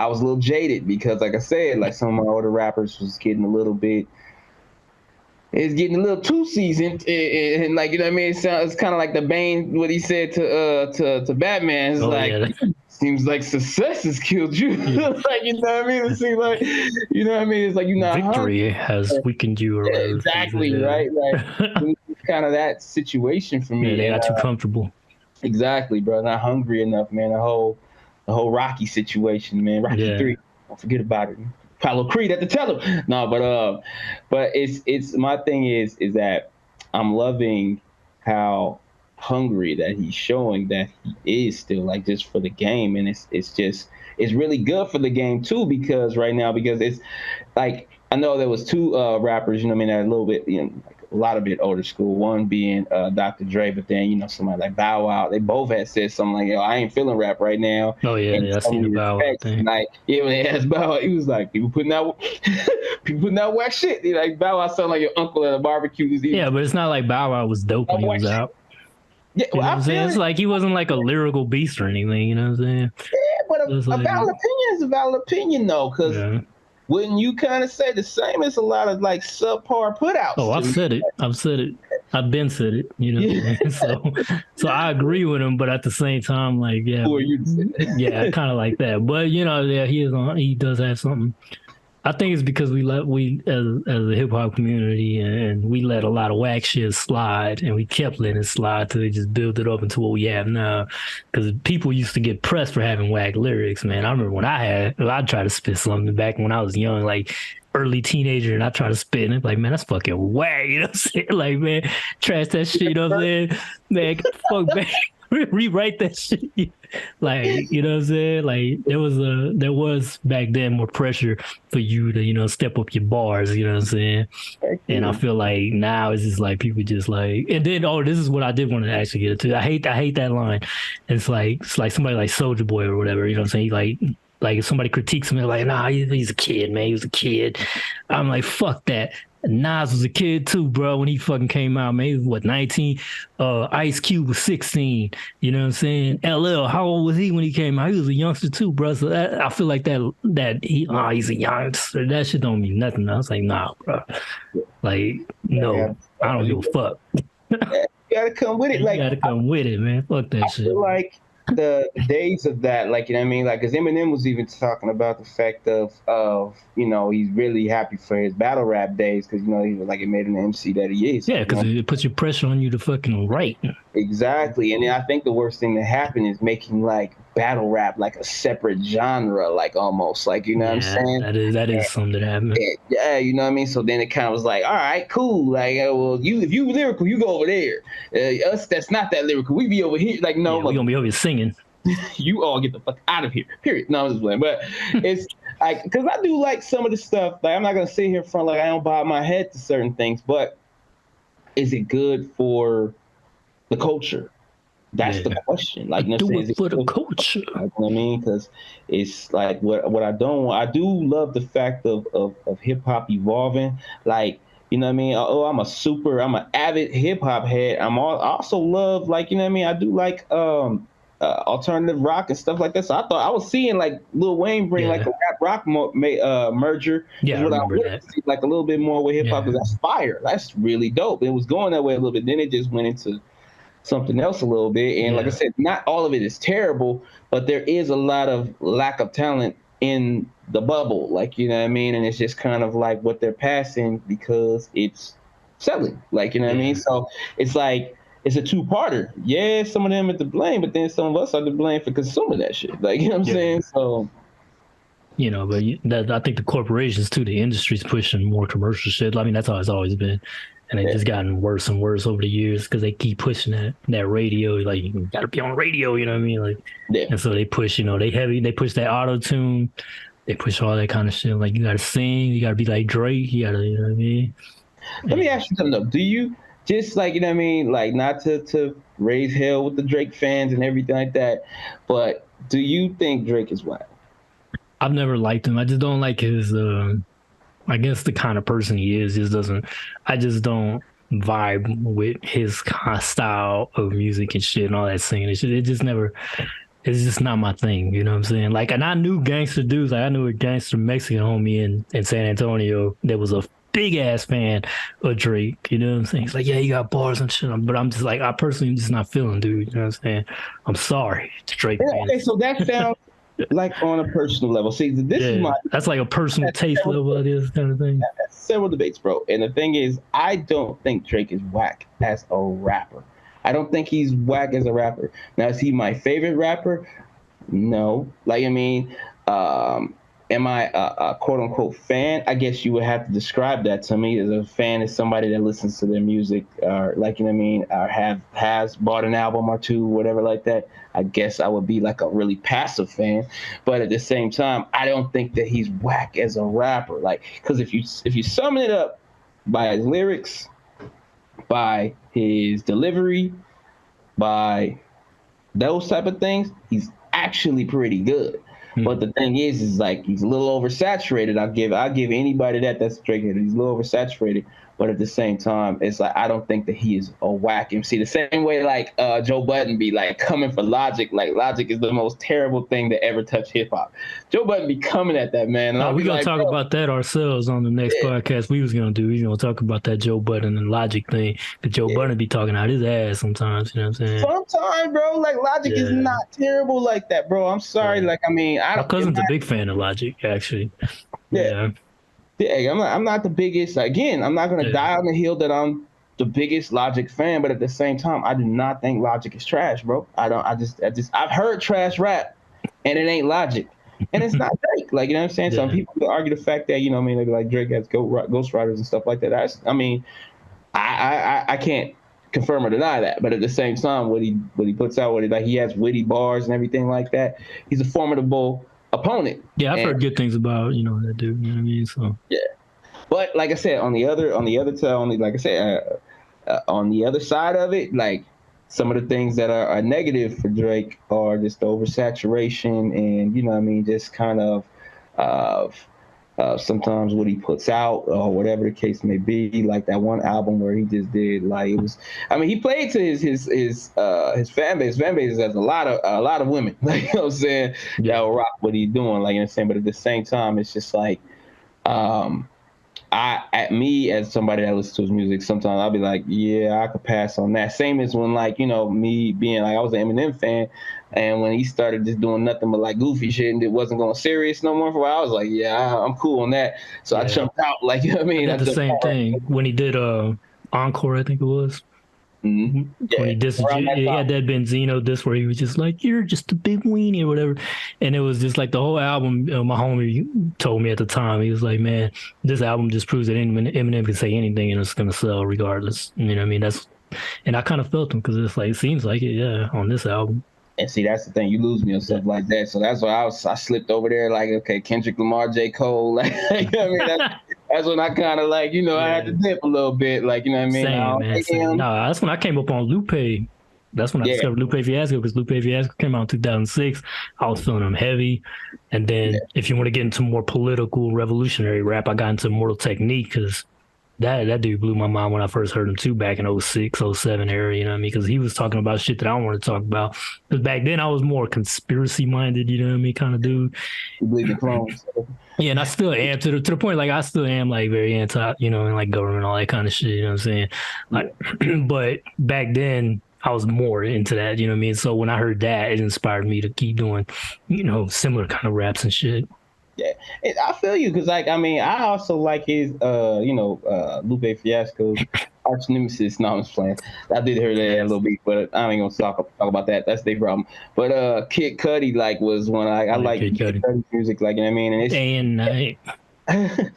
was a little jaded because, like I said, like some of my older rappers was getting a little bit. It's getting a little too seasoned, and like you know what I mean. It's kind of like the Bane what he said to Batman. It's Oh, like yeah. seems like success has killed you. Yeah. Like you know what I mean. It seems like you know what I mean. It's like you're not hungry. Victory has weakened you or whatever the fuck he Exactly right. Like said. it's kind of that situation for Yeah, me, they and got too comfortable. exactly, bro. Not hungry enough, man. The whole Rocky situation, man. Rocky Yeah. 3. Don't forget about it. Apollo Creed at the tell him. No, but it's my thing is that I'm loving how hungry that he's showing that he is still like just for the game, and it's just it's really good for the game too because right now because it's like I know there was two rappers, you know, what I mean, that a little bit, you know, like a lot of bit older school. One being Dr. Dre, but then you know somebody like Bow Wow. They both had said something like, "Yo, I ain't feeling rap right now," Oh, yeah, and yeah. I so seen the many Bow Wow respects. And thing. like, yeah, when they asked Bow Wow, he was like, people putting out whack shit." He like Bow Wow sound like your uncle at a barbecue. Yeah, but it's not like Bow Wow was dope when he Whack was shit. out. Yeah, You well, know what I I'm saying? feel It's it. like he wasn't like a lyrical beast or anything, you know what I'm saying? Yeah, but It's a like, valid opinion is a valid opinion though, because yeah. wouldn't you kind of say the same as a lot of like subpar Oh, putouts to I've me? said it. I've said it. I've been said it. You know what Yeah. I'm saying? So I agree with him, but at the same time, like, yeah, Who are you to say yeah, that? kind of like that. But yeah, he does have something. I think it's because we as a hip hop community and we let a lot of whack shit slide and we kept letting it slide till they just built it up into what we have now. Because people used to get pressed for having whack lyrics, man. I remember when I tried to spit something back when I was young, like early teenager, and I tried to spit and it's like, man, that's fucking whack. You know what I'm saying? Like, man, trash that shit, you know what I'm saying? Man, get the fuck back. Rewrite that shit. Like, you know what I'm saying? Like there was back then more pressure for you to, step up your bars, you know what I'm saying? Heck And I yeah. feel like now it's just like people just like, and then this is what I did want to actually get into. I hate that line. It's like somebody like Soldier Boy or whatever, you know what I'm saying? Like if somebody critiques him, they're like, nah, he's a kid, man. He was a kid. I'm like, fuck that. Nas was a kid too, bro, when he fucking came out, man. He was what, 19? Ice Cube was 16. You know what I'm saying? LL, how old was he when he came out? He was a youngster too, bro. So I feel like he's a youngster. That shit don't mean nothing. I was like, nah, bro. Like, Yeah, no, I don't give a fuck. you gotta come with it. You Like gotta come with it, man. Fuck I that shit. feel like the days of that, like you know what I mean, like because Eminem was even talking about the fact of you know he's really happy for his battle rap days because you know he was like it made him the MC that he is. Yeah, Like you because know it puts your pressure on you to fucking write. exactly, and then I think the worst thing that happened is making like battle rap like a separate genre, like almost like you know what I'm Yeah, saying. that is something that happened. Yeah, you know what I mean. So then it kind of was like, all right, cool. Like, well, you if you lyrical, you go over there. Us, that's not that lyrical. We be over here. Like, no, Yeah, we look, gonna be over here singing. you all get the fuck out of here. Period. No, I'm just playing. But it's like, because I do like some of the stuff. Like, I'm not gonna sit here in front like I don't bob my head to certain things. But is it good for the culture? That's the Yeah, question. I Like, you know what I'm do saying? it Is it for the good? culture. You know what I mean? Because it's like what I don't want. I do love the fact of hip hop evolving. Like you know what I mean? Oh, I'm an avid hip hop head. I also love like you know what I mean. I do like alternative rock and stuff like that. So I thought I was seeing like Lil Wayne bring like a Yeah, rap rock merger is yeah, I what I remember wanted that. to see like a little bit more with hip hop Yeah, because that's fire. That's really dope. It was going that way a little bit. Then it just went into something else a little bit. And like I yeah, said, not all of it is terrible, but there is a lot of lack of talent in the bubble. Like, you know what I mean? And it's just kind of like what they're passing because it's selling. Like, you know what I mean? yeah, So it's like it's a two-parter. Yeah, some of them are to blame, but then some of us are to blame for consuming that shit. Like, you know what I'm yeah. saying? So you know, but I think the corporations too, the industry's pushing more commercial shit. I mean, that's how it's always been. And it's just gotten worse and worse over the years because they keep pushing that radio. Like, you got to be on radio, you know what I mean? Like, and so they push, you know, they push that auto tune, they push all that kind of shit. Like, you got to sing, you got to be like Drake, you got to, you know what I mean? Let me ask you something though. Do you just like, you know what I mean? Like, not to raise hell with the Drake fans and everything like that, but do you think Drake is whack? I've never liked him. I just don't like his, I guess the kind of person he is I just don't vibe with his kind of style of music and shit and all that singing and shit. It's just not my thing. You know what I'm saying? Like, and I knew gangster dudes. Like, I knew a gangster Mexican homie in San Antonio that was a big ass fan of Drake. You know what I'm saying? He's like, yeah, you got bars and shit. But I'm just like, I personally am just not feeling, dude. You know what I'm saying? I'm sorry to Drake fans. Okay, so that sounds like on a personal level. See, this is that's like a personal taste level of this kind of thing. That's several debates, bro. And the thing is, I don't think Drake is whack as a rapper. I don't think he's whack as a rapper. Now, is he my favorite rapper? No. Like, I mean, am I a quote unquote fan? I guess you would have to describe that to me. As a fan is somebody that listens to their music, or like, you know what I mean, or has bought an album or two, whatever like that. I guess I would be like a really passive fan, but at the same time, I don't think that he's whack as a rapper. Like, because if you sum it up by his lyrics, by his delivery, by those type of things, he's actually pretty good. But the thing is like he's a little oversaturated. I'll give anybody that's Drake. He's a little oversaturated. But at the same time, it's like I don't think that he is a whack MC. The same way like Joe Budden be like coming for Logic. Like Logic is the most terrible thing to ever touch hip hop. Joe Budden be coming at that man. And we're gonna talk about that ourselves on the next podcast. We gonna talk about that Joe Budden and Logic thing. Cause Joe Budden be talking out his ass sometimes. You know what I'm saying? Sometimes, bro. Like Logic is not terrible like that, bro. I'm sorry. Like I mean, my cousin's a big fan of Logic, actually. Yeah, I'm not the biggest. Again, I'm not gonna die on the hill that I'm the biggest Logic fan, but at the same time, I do not think Logic is trash, bro. I've heard trash rap, and it ain't Logic, and it's not Drake. Like, you know what I'm saying? Some people will argue the fact that, you know what I mean, like Drake has ghostwriters and stuff like that. I can't confirm or deny that, but at the same time, what he puts out, he has witty bars and everything like that. He's a formidable opponent. Yeah, I've heard good things about that dude. You know what I mean? So yeah, but like I said, on the other side of it, like some of the things that are negative for Drake are just the oversaturation and, you know what I mean, just kind of sometimes what he puts out or whatever the case may be. Like that one album where he just did, like, it was, I mean, he played to his fan base. Fan base has a lot of women, like, you know what I'm saying, that will rock what he's doing, like, you know what I'm saying. But at the same time, it's just like, as somebody that listens to his music, sometimes I'll be like, yeah, I could pass on that. Same as when, like, you know, me being like, I was an Eminem fan, and when he started just doing nothing but like goofy shit and it wasn't going serious no more for a while, I was like, yeah, I'm cool on that. So I jumped out, like, you know what I mean? I did the same thing when he did Encore, I think it was. Mm-hmm. Yeah, when he had that Benzino disc where he was just like, you're just a big weenie or whatever, and it was just like the whole album. My homie told me at the time, he was like, man, this album just proves that Eminem can say anything and it's gonna sell regardless. You know what I mean? And I kind of felt him, because it's like, it seems like it, on this album. And see, that's the thing, you lose me on stuff like that. So that's why I slipped over there, like, okay, Kendrick Lamar, J. Cole, like, you know what I mean? That's when I kind of, like, you know, I had to dip a little bit, like, you know what I mean? Same. No, that's when I came up on Lupe. That's when I discovered Lupe Fiasco, because Lupe Fiasco came out in 2006. I was feeling him heavy. And then if you want to get into more political, revolutionary rap, I got into Mortal Technique, because that dude blew my mind when I first heard him too, back in 06, 07 era, you know what I mean? Because he was talking about shit that I don't want to talk about. Because back then I was more conspiracy minded, you know what I mean, kind of dude. You believe in clones. Yeah, and I still am to the point, like, I still am, like, very anti, you know, and like government, all that kind of shit, you know what I'm saying? Like, but back then I was more into that, you know what I mean? So when I heard that, it inspired me to keep doing, you know, similar kind of raps and shit. Yeah, I feel you, because, like, I mean, I also like his, Lupe Fiasco's arch nemesis. No, I'm just playing. I did hear that a little bit, but I ain't gonna talk about that. That's their problem. But Kid Cudi like was one I like Kid Cudi's music, like, you know what I mean. And day and night.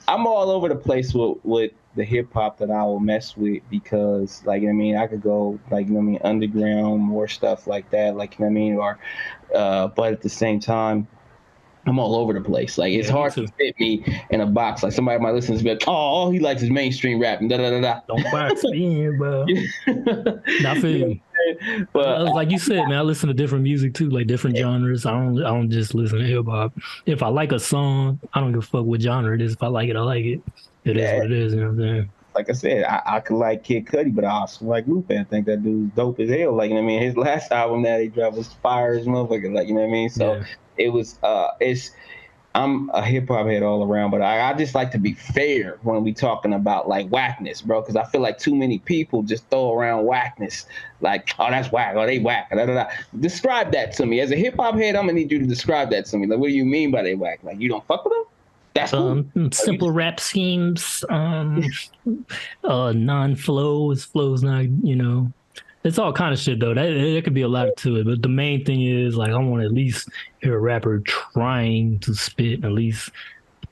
I'm all over the place with the hip hop that I will mess with because, like, you know what I mean, I could go, like, you know what I mean, underground, more stuff like that, like, you know what I mean, or but at the same time, I'm all over the place. Like, it's hard to fit me in a box. Like, somebody might listen to me, like, oh, all he likes is mainstream rap and da da da da. Don't box me in, bro. Not for you. But like you said, man, I listen to different music too, like different genres. I don't just listen to hip hop. If I like a song, I don't give a fuck what genre it is. If I like it, I like it. It is what it is. You know what I'm saying? Like I said, I could like Kid Cudi, but I also like Lupe. I think that dude's dope as hell. Like, you know what I mean, his last album that he dropped was fire as motherfucker. Like, you know what I mean. So it was I'm a hip hop head all around, but I just like to be fair when we talking about like whackness, bro, because I feel like too many people just throw around whackness, like, oh, that's whack, oh, they whack, da, da, da. Describe that to me. As a hip hop head, I'm gonna need you to describe that to me. Like, what do you mean by they whack? Like, you don't fuck with them? That's cool. Simple rap schemes, non-flow, his flow's not, you know. It's all kind of shit though. There could be a lot to it, but the main thing is like I want to at least hear a rapper trying to spit, at least,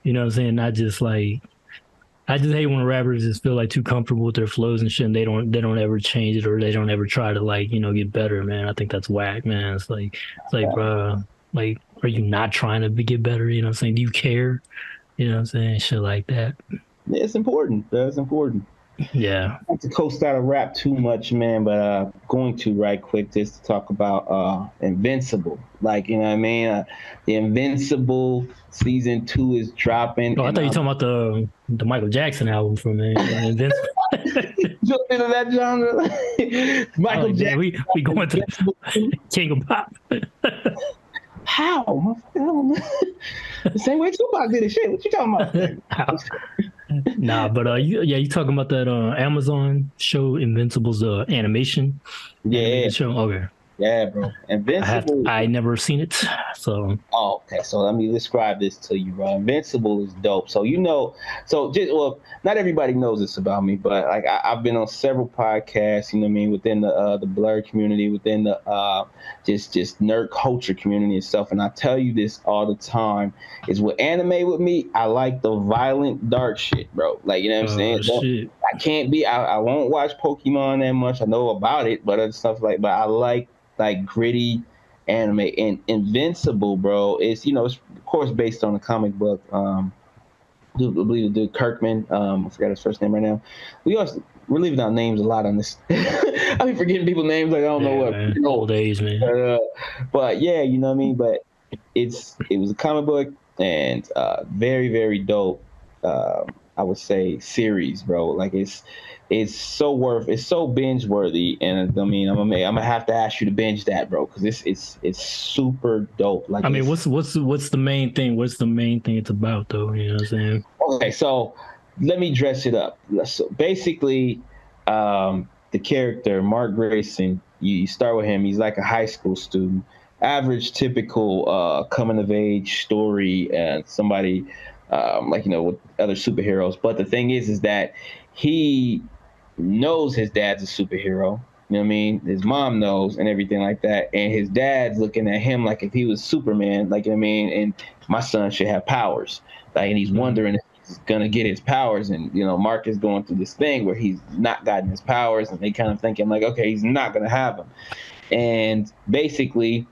you know what I'm saying. Not just like I just hate when rappers just feel like too comfortable with their flows and shit. And they don't ever change it or they don't ever try to like, you know, get better, man. I think that's whack, man. It's like bro, like, are you not trying to get better? You know what I'm saying? Do you care? You know what I'm saying? Shit like that. Yeah, it's important. That's important. Yeah. I don't like to coast out of rap too much, man, but going to right quick just to talk about Invincible. Like, you know what I mean? The Invincible season 2 is dropping. Oh, I thought you were talking about the Michael Jackson album from Invincible. Jump into that genre. Michael Jackson. We going to King of Pop. How? The same way Tupac did it. Shit, what you talking about? Nah, but you talking about that Amazon show Invincible's animation? Yeah. Show? Okay. Yeah, bro. Invincible. I never seen it, so. Oh, okay. So let me describe this to you, bro. Invincible is dope. So not everybody knows this about me, but like I've been on several podcasts. You know what I mean, within the blur community, within the just nerd culture community and stuff. And I tell you this all the time: is with anime with me, I like the violent, dark shit, bro. Like, you know what I'm saying? Shit. I can't be. I won't watch Pokemon that much. I know about it, but other stuff but I like gritty anime. And Invincible, bro, is, you know, it's of course based on a comic book. I believe the dude Kirkman. I forgot his first name right now. We're leaving out names a lot on this. I be forgetting people's names. Like, I don't know what. Man. Old age, man. But yeah, you know what I mean. But it was a comic book and very, very dope. I would say series, bro. Like it's so binge worthy, and I mean, I'm gonna have to ask you to binge that, bro, because it's super dope. Like, I mean, what's the main thing? What's the main thing it's about, though? You know what I'm saying? Okay, so let me dress it up. So basically, the character Mark Grayson, you start with him. He's like a high school student, average, typical coming of age story, and somebody. Like, you know, with other superheroes. But the thing is that he knows his dad's a superhero. You know what I mean? His mom knows and everything like that. And his dad's looking at him like if he was Superman, like, you know what I mean? And my son should have powers. Like, and he's wondering if he's going to get his powers. And, you know, Mark is going through this thing where he's not gotten his powers. And they kind of thinking like, okay, he's not going to have them. And basically,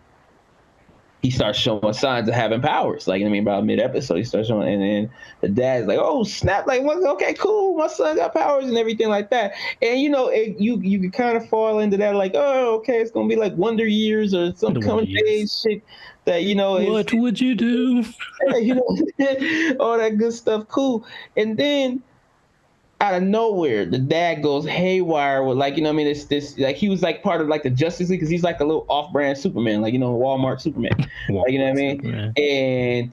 he starts showing signs of having powers. Like, I mean, about mid-episode, he starts showing, and then the dad's like, "Oh, snap! Like, okay, cool, my son got powers and everything like that." And you know, you can kind of fall into that, like, "Oh, okay, it's gonna be like Wonder Years or some coming age shit." That, you know, what would you do? You know, all that good stuff, cool. And then out of nowhere, the dad goes haywire with, like, you know what I mean, this like he was like part of like the Justice League because he's like a little off-brand Superman, like, you know, Walmart Superman. Like, you know what I mean? Superman. And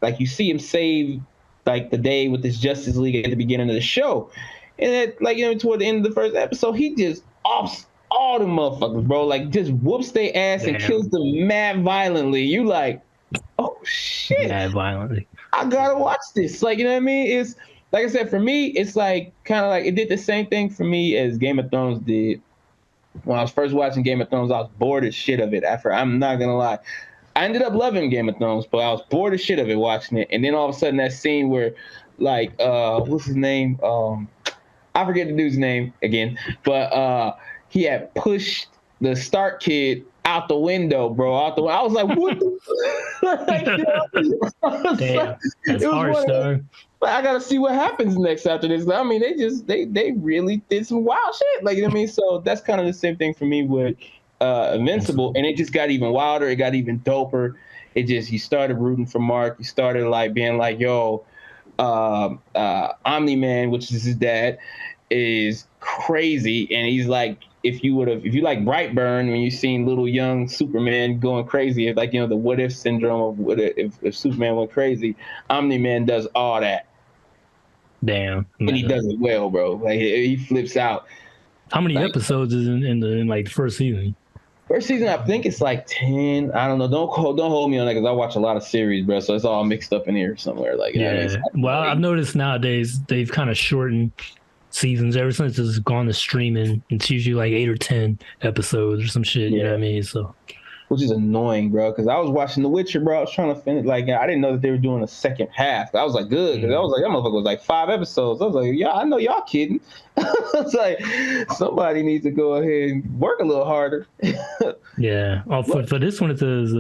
like you see him save like the day with this Justice League at the beginning of the show. And then, like, you know, toward the end of the first episode, he just offs all the motherfuckers, bro. Like, just whoops their ass and kills them mad violently. You like, oh shit. Mad violently. I gotta watch this. Like, you know what I mean? like I said, for me, it's like kind of like it did the same thing for me as Game of Thrones did. When I was first watching Game of Thrones, I was bored as shit of it. After, I'm not gonna lie, I ended up loving Game of Thrones, but I was bored as shit of it watching it. And then all of a sudden, that scene where, like, what's his name? I forget the dude's name again, but he had pushed the Stark kid out the window, bro. I was like, what the like, Damn, that's it was harsh, though. I gotta see what happens next after this. I mean, they really did some wild shit. Like, you know what I mean? So that's kind of the same thing for me with Invincible, and it just got even wilder. It got even doper. It just, you started rooting for Mark. You started like being like, yo, Omni-Man, which is his dad, is crazy, and he's like, if you like Brightburn, when you seen little young Superman going crazy, like, you know, the what if syndrome of what if Superman went crazy, Omni-Man does all that. Damn, and he does it well, bro. Like, he flips out. How many like, episodes is in like the first season? First season, I think it's like 10. I don't know. Don't hold me on that, because I watch a lot of series, bro. So it's all mixed up in here somewhere. Like, you know what I mean? Well, I've noticed nowadays they've kind of shortened seasons ever since it's gone to streaming. It's usually like 8 or 10 episodes or some shit. You know what I mean? So, which is annoying, bro, because I was watching The Witcher, bro. I was trying to finish. Like, I didn't know that they were doing a second half. I was like, good, because I was like, that motherfucker was like 5 episodes. I was like, yeah, I know y'all kidding. It's like, somebody needs to go ahead and work a little harder. yeah. Oh, for this one, it says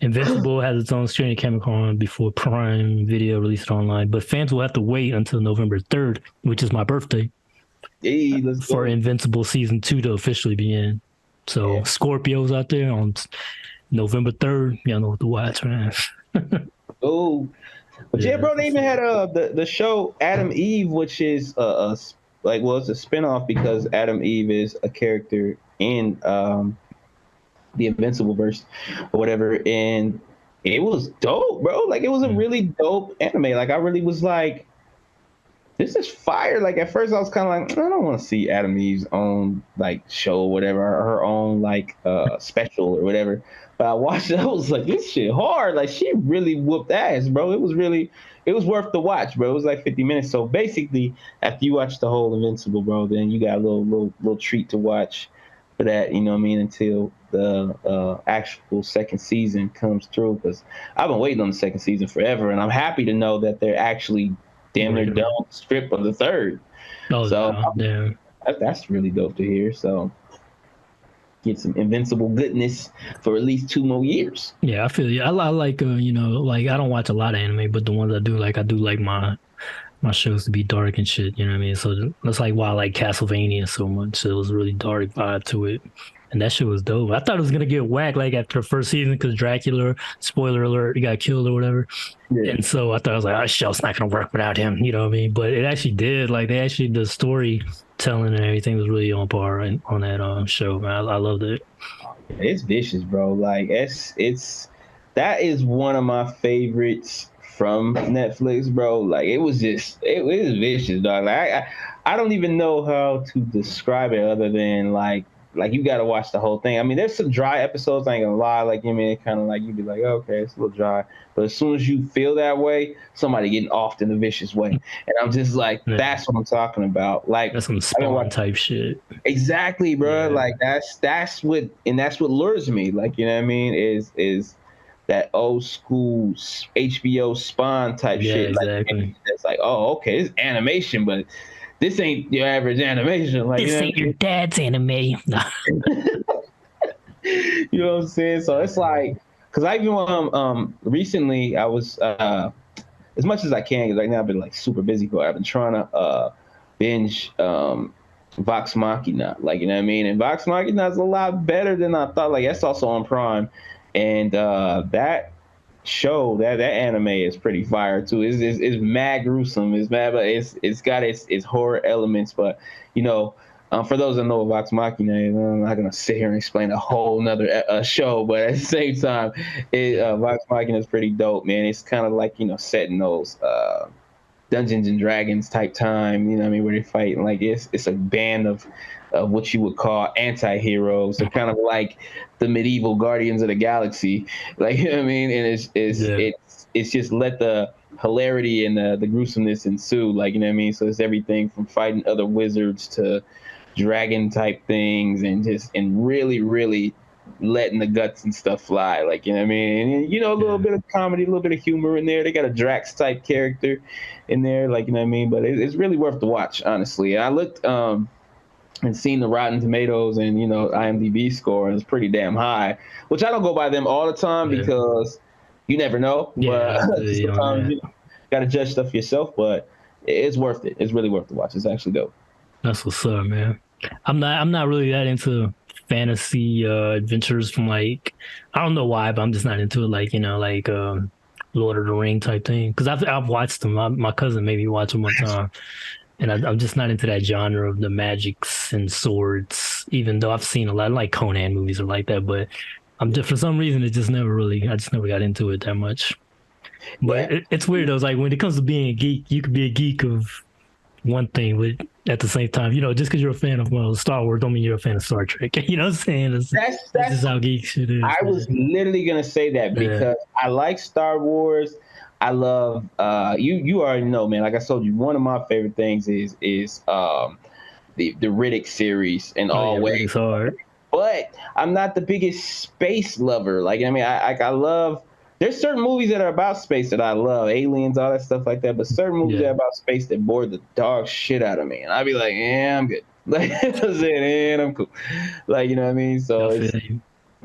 Invincible has its own streaming chemical before Prime Video released it online, but fans will have to wait until November 3rd, which is my birthday, for Invincible season 2 to officially begin. So Scorpios out there on November 3rd, y'all know what to watch, man. Oh, but yeah, bro, they even had the show Adam Eve, which is it's a spinoff, because Adam Eve is a character in the Invincible verse or whatever, and it was dope, bro. Like, it was a really dope anime. Like, I really was like, this is fire. Like, at first I was kind of like, I don't want to see Adam Eve's own like show or whatever, or her own like special or whatever. But I watched it, I was like, this shit hard. Like, she really whooped ass, bro. It was worth the watch, bro. It was like 50 minutes. So basically, after you watch the whole Invincible, bro, then you got a little treat to watch for that, you know what I mean, until the actual second season comes through. Because I've been waiting on the second season forever, and I'm happy to know that they're actually damn near done strip of the third. Oh, so damn. That's really dope to hear. So get some Invincible goodness for at least 2 more years. Yeah, I feel you. I like you know, like, I don't watch a lot of anime, but the ones I do like my shows to be dark and shit. You know what I mean? So that's like why I like Castlevania so much. It was a really dark vibe to it. And that shit was dope. I thought it was gonna get whacked like after the first season, because Dracula, spoiler alert, he got killed or whatever. Yeah. And so I thought, I was like, oh, show's not gonna work without him. You know what I mean? But it actually did. Like, the storytelling and everything was really on par on that show. Man, I loved it. It's vicious, bro. Like, that is one of my favorites from Netflix, bro. Like, it was vicious, dog. Like, I don't even know how to describe it other than like you got to watch the whole thing. I mean, there's some dry episodes, I ain't gonna lie. Like, I mean, it kind of like, you'd be like, okay, it's a little dry. But as soon as you feel that way, somebody getting offed in a vicious way. And I'm just like, that's what I'm talking about. Like, that's some Spawn type shit. Exactly, bro. Yeah. Like, that's what lures me. Like, you know what I mean? Is that old school HBO Spawn type shit. Exactly. Like, it's like, oh, okay, it's animation, but this ain't your average animation. Like, this ain't your dad's anime. You know what I'm saying? So it's like, because I even recently I was as much as I can, because right now I've been like super busy, but I've been trying to binge Vox Machina. Like, you know what I mean? And Vox Machina is a lot better than I thought. Like, that's also on Prime, and that show, that anime is pretty fire too. It's mad gruesome. It's mad, but it's got its horror elements. But, you know, for those that know Vox Machina, I'm not gonna sit here and explain a whole nother show. But at the same time, Vox Machina is pretty dope, man. It's kind of like, you know, set in those Dungeons and Dragons type time. You know what I mean? Where they fight, and like it's a band of what you would call anti-heroes. They're kind of like the medieval Guardians of the Galaxy, like, you know what I mean? And it's just let the hilarity and the gruesomeness ensue. Like, you know what I mean? So it's everything from fighting other wizards to dragon type things, and really, really letting the guts and stuff fly. Like, you know what I mean? And, you know, a little bit of comedy, a little bit of humor in there. They got a Drax type character in there, like, you know what I mean? But it's really worth the watch, honestly. I looked and seen the Rotten Tomatoes and, you know, IMDb score, and it's pretty damn high, which I don't go by them all the time because you never know. But sometimes you got to judge stuff yourself, but it's worth it. It's really worth the watch. It's actually dope. That's what's up, man. I'm not really that into fantasy adventures from, like, I don't know why, but I'm just not into it, like, you know, like Lord of the Ring type thing, because I've watched them. My cousin made me watch them one time, and I'm just not into that genre of the magics and swords, even though I've seen a lot of, like, Conan movies or like that, but I'm just, for some reason, I just never got into it that much. But it's weird though. It's like, when it comes to being a geek, you could be a geek of one thing, but at the same time, you know, just because you're a fan of Star Wars don't mean you're a fan of Star Trek. You know what I'm saying? That's just how geek shit is. I was literally gonna say that because I like Star Wars. I love you already know, man. Like I told you, one of my favorite things is the Riddick series in all ways. Riddick's hard. But I'm not the biggest space lover. Like, I mean, I love. There's certain movies that are about space that I love, aliens, all that stuff like that. But certain movies that are about space that bore the dog shit out of me, and I'd be like, yeah, I'm good. Like, I'm saying, I'm cool. Like, you know what I mean? So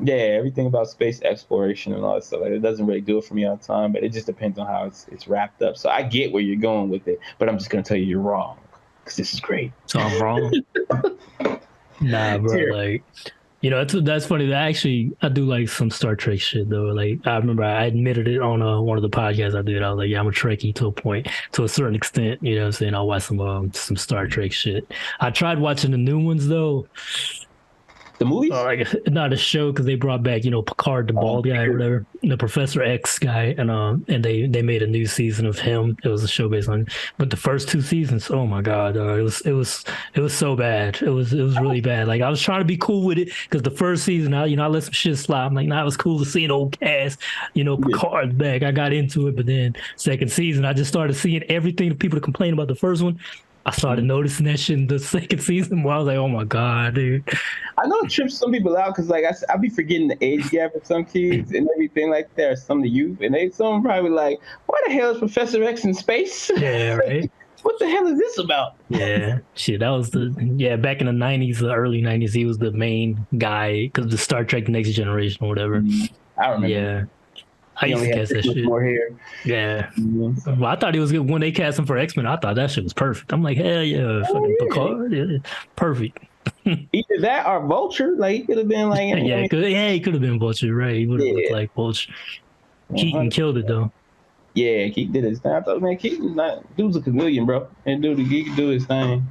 everything about space exploration and all that stuff, like, it doesn't really do it for me all the time. But it just depends on how it's wrapped up. So I get where you're going with it, but I'm just gonna tell you you're wrong because this is great. So I'm wrong. Nah, bro. Like, you know, that's funny. I do like some Star Trek shit though. Like, I remember I admitted it on one of the podcasts I did. I was like, yeah, I'm a Trekkie to a point, to a certain extent. You know what I'm saying? I'll watch some Star Trek shit. I tried watching the new ones though. The movies? Not a show, because they brought back, you know, Picard, the bald guy or whatever, the Professor X guy, and they made a new season of him. It was a show based on, but the first two seasons, oh my god, it was so bad. It was really bad. Like, I was trying to be cool with it because the first season, I let some shit slide. I'm like, nah, it was cool to see an old cast, you know, Picard back. I got into it, but then second season, I just started seeing everything that people complain about the first one. I started noticing that shit in the second season where I was like, oh my god, dude. I know it trips some people out because, like, I be forgetting the age gap of some kids and everything like that, or some of the youth, and some probably like, why the hell is Professor X in space? Yeah, right. What the hell is this about? Yeah, shit, that was back in the 90s, the early 90s, he was the main guy because of the Star Trek Next Generation or whatever. I remember. Yeah. I used to catch that shit. More hair. Yeah. Well, I thought he was good when they cast him for X-Men. I thought that shit was perfect. I'm like, hell yeah, fucking Picard, perfect. Either that or Vulture. Like, he could have been like, he could have been Vulture, right? He would have looked like Vulture. Keaton killed it though. Yeah, Keaton did his thing. I thought, man, dude's a chameleon, bro. And dude, he can do his thing.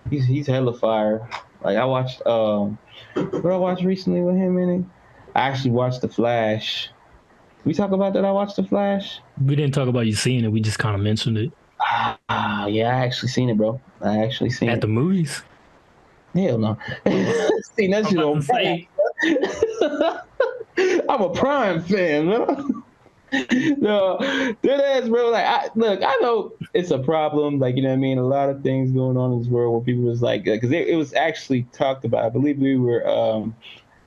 He's hella fire. Like, I watched what I watched recently with him in it. I actually watched The Flash. We talk about that. I watched The Flash. We didn't talk about you seeing it. We just kind of mentioned it. Yeah, I actually seen it, bro. I actually seen it at the movies. Hell no. Seen that shit on Prime. I'm a Prime fan, man. No, that ass, bro. Like, I know it's a problem. Like, you know what I mean? A lot of things going on in this world where people was like, because it was actually talked about. I believe we were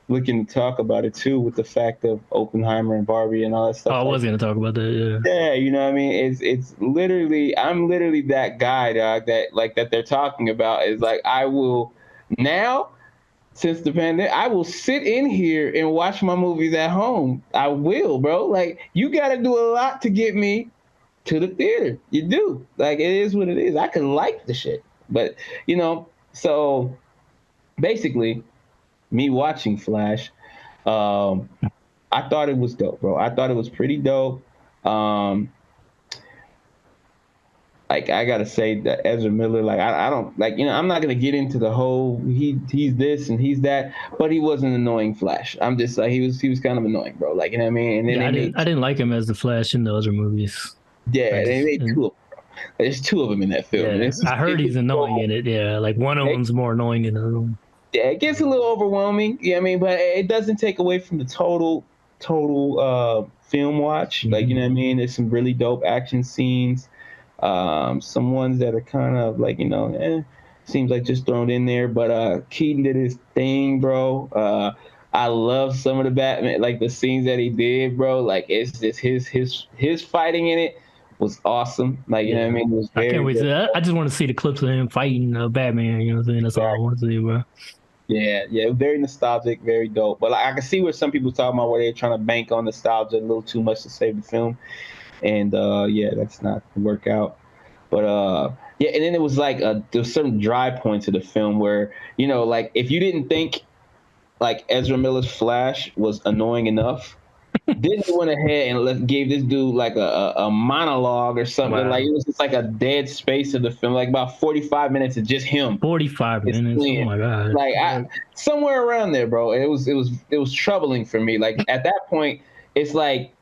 looking to talk about it too, with the fact of Oppenheimer and Barbie and all that stuff. I was going to talk about that, yeah. Yeah, you know what I mean? It's literally, I'm literally that guy, dog, that they're talking about. Is like, I will now, since the pandemic, I will sit in here and watch my movies at home. I will, bro. Like, you got to do a lot to get me to the theater. You do. Like, it is what it is. I can like the shit. But, you know, so basically, me watching Flash, I thought it was dope, bro. I thought it was pretty dope. Like, I gotta say that Ezra Miller, like, I don't, like, you know, I'm not gonna get into the whole he's this and he's that, but he was an annoying Flash. I'm just like, he was kind of annoying, bro. Like, you know what I mean? And then I didn't like him as the Flash in the other movies. Yeah, they made two of them. There's two of them in that film. Yeah, I heard he's annoying in it. Yeah, like one of them's more annoying than the other one. Yeah, it gets a little overwhelming. You know what I mean? But it doesn't take away from the total total film watch. Like, you know what I mean? There's some really dope action scenes. Some ones that are kind of like, seems like just thrown in there. But Keaton did his thing, bro. I love some of the Batman, like the scenes that he did, bro. Like it's just his fighting in it was awesome. Like, you know what I mean? It was I very can't wait to good. see that. I just want to see the clips of him fighting Batman. You know what I'm saying? That's all I want to see, bro. Yeah, very nostalgic, very dope. But like, I can see what some people talking about, where they're trying to bank on nostalgia a little too much to save the film, and yeah, that's not gonna work out. But yeah, and then it was like there's certain dry points of the film where, like if you didn't think like Ezra Miller's Flash was annoying enough, Disney went ahead and gave this dude like a monologue or something. Wow. Like it was just like a dead space of the film, like about 45 minutes of just him. 45 minutes. Oh my god. Like somewhere around there, bro. It was troubling for me. Like at that point, it's like,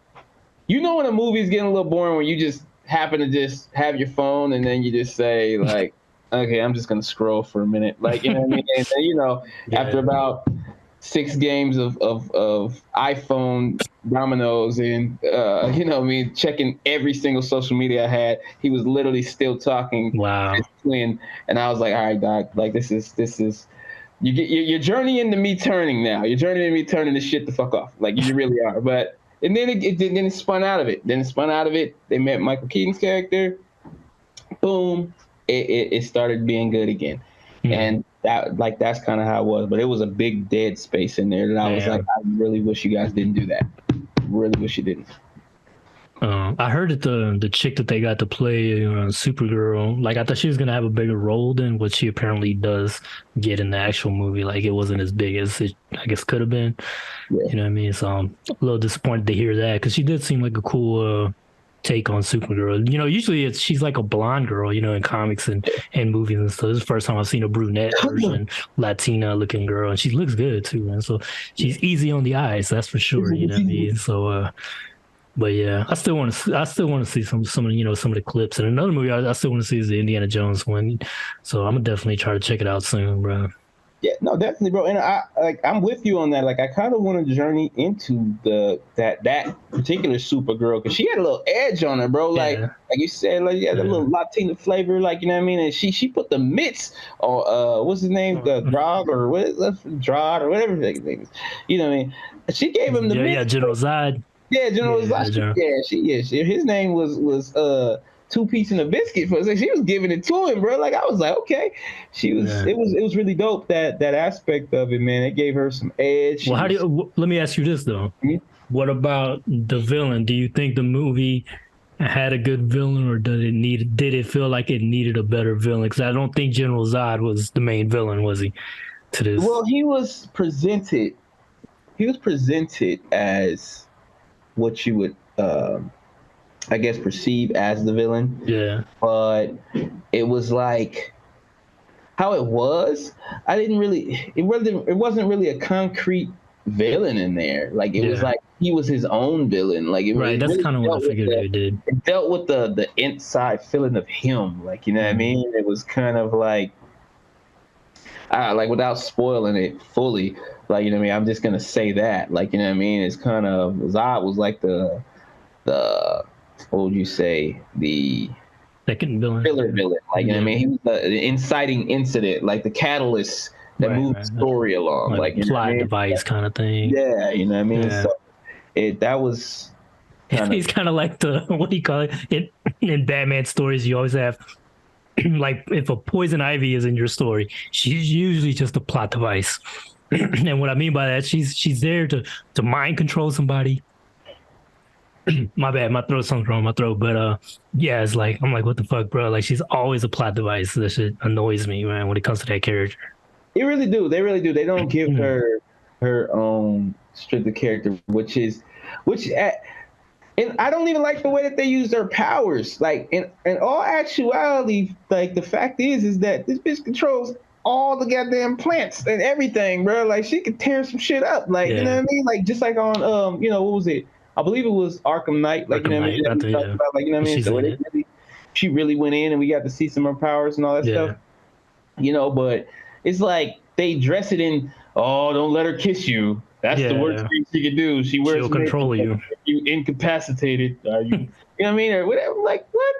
when a movie's getting a little boring, when you just happen to just have your phone and then you just say like, okay, I'm just gonna scroll for a minute. Like, you know what I mean? And then, after about 6 games of iPhone dominoes and checking every single social media I had, he was literally still talking. Wow. To his twin, and I was like, all right, Doc, like this is you get your journey into me turning now. You're journeying into me turning this shit the fuck off. Like you really are. But and then it spun out of it. They met Michael Keaton's character. Boom. It started being good again. And that's kind of how it was. But it was a big dead space in there that I was like, I really wish you guys didn't do that. Really wish you didn't. I heard that the chick that they got to play Supergirl, like I thought she was gonna have a bigger role than what she apparently does get in the actual movie. Like it wasn't as big as it, I guess, could have been. Yeah. You know what I mean? So I'm a little disappointed to hear that, because she did seem like a cool take on Supergirl. Usually she's like a blonde girl, in comics and movies and stuff. This is the first time I've seen a brunette version, Latina looking girl, and she looks good too, man. So she's easy on the eyes, that's for sure. You know what I mean? So but yeah, I still want to see some of some of the clips. And another movie I still want to see is the Indiana Jones one. So I'm gonna definitely try to check it out soon, bro. Yeah, no, definitely, bro. And I'm with you on that. Like, I kind of want to journey into that particular Supergirl, because she had a little edge on her, bro. Like you said, like, a little Latina flavor, like, you know what I mean. And she put the mitts on what's his name, Drog or Drod or whatever his name is. You know what I mean? She gave him the mitts. Yeah, General Zod. Yeah, General Zod. Yeah, his name was Two Piece and a Biscuit. For so she was giving it to him, bro. Like I was like, okay, she was. Yeah. It was really dope, that aspect of it, man. It gave her some edge. Well, let me ask you this though. Mm-hmm. What about the villain? Do you think the movie had a good villain, or did it feel like it needed a better villain? Because I don't think General Zod was the main villain, was he? To this. Well, he was presented as what you would I guess perceive as the villain. Yeah. But it was like how it was. It wasn't really a concrete villain in there. Like it was like he was his own villain. Like that's kind of what I figured it did. It dealt with the inside feeling of him. Like, you know what I mean? It was kind of like without spoiling it fully, like, you know what I mean, I'm just gonna say that, like, you know what I mean, it's kind of, Zod was like the what would you say, the second villain, like, you know what I mean, he was the inciting incident, like the catalyst that moved the story along, like plot device kind of thing. Yeah, you know what I mean. So that was he's kind of like the, what do you call it, in Batman stories you always have, like if a Poison Ivy is in your story, she's usually just a plot device. And what I mean by that, she's there to mind control somebody. My bad, my throat's something wrong with my throat. But yeah, it's like, I'm like, what the fuck, bro? Like, she's always a plot device. That shit annoys me, man, when it comes to that character. They really do. They don't give her own stricter character, and I don't even like the way that they use their powers. Like, in all actuality, like, the fact is that this bitch controls all the goddamn plants and everything, bro. Like, she could tear some shit up. Like, you know what I mean? Like, just like on, what was it? I believe it was Arkham Knight. Like, you know what I mean? Like, you know what I mean? So she really went in, and we got to see some of her powers and all that stuff. You know, but it's like they dress it in, oh, don't let her kiss you. That's the worst Yeah, thing she could do. She wears she'll control makeup. you. You incapacitated. Are you? You know what I mean? Or whatever. Like what?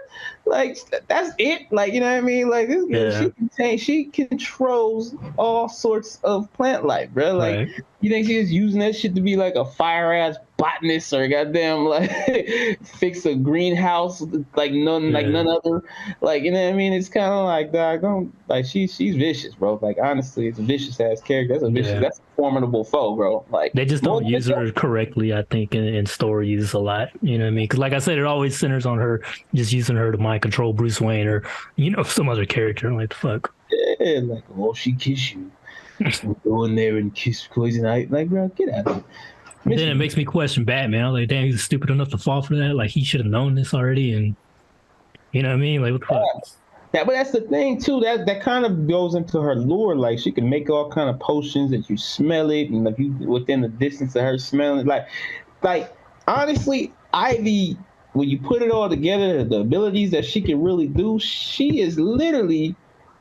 Like that's it. Like you know what I mean? Like this girl, Yeah, she controls all sorts of plant life, bro. Like right. you think she's using that shit to be like a fire ass botanist or goddamn like fix a greenhouse like Yeah, none other. Like you know what I mean? It's kind of like dog, don't like she's vicious, bro. Like honestly, it's a vicious ass character. yeah. That's a formidable foe, bro. Like They just more don't than use her correctly, I think, in stories a lot. You know what I mean? Because, like I said, it always centers on her just using her to mind control Bruce Wayne or, some other character. I'm like, the fuck. yeah, like oh she kiss you. Go in there and kiss poison ivy. Like bro, get out of here. Then it makes me question Batman. I'm like, damn, he's stupid enough to fall for that. Like, he should have known this already. And, you know what I mean? Like, what the fuck? But that's the thing too. That kind of goes into her lore. Like she can make all kind of potions that you smell it, and if you within the distance of her smelling, like honestly, Ivy. When you put it all together, the abilities that she can really do, she is literally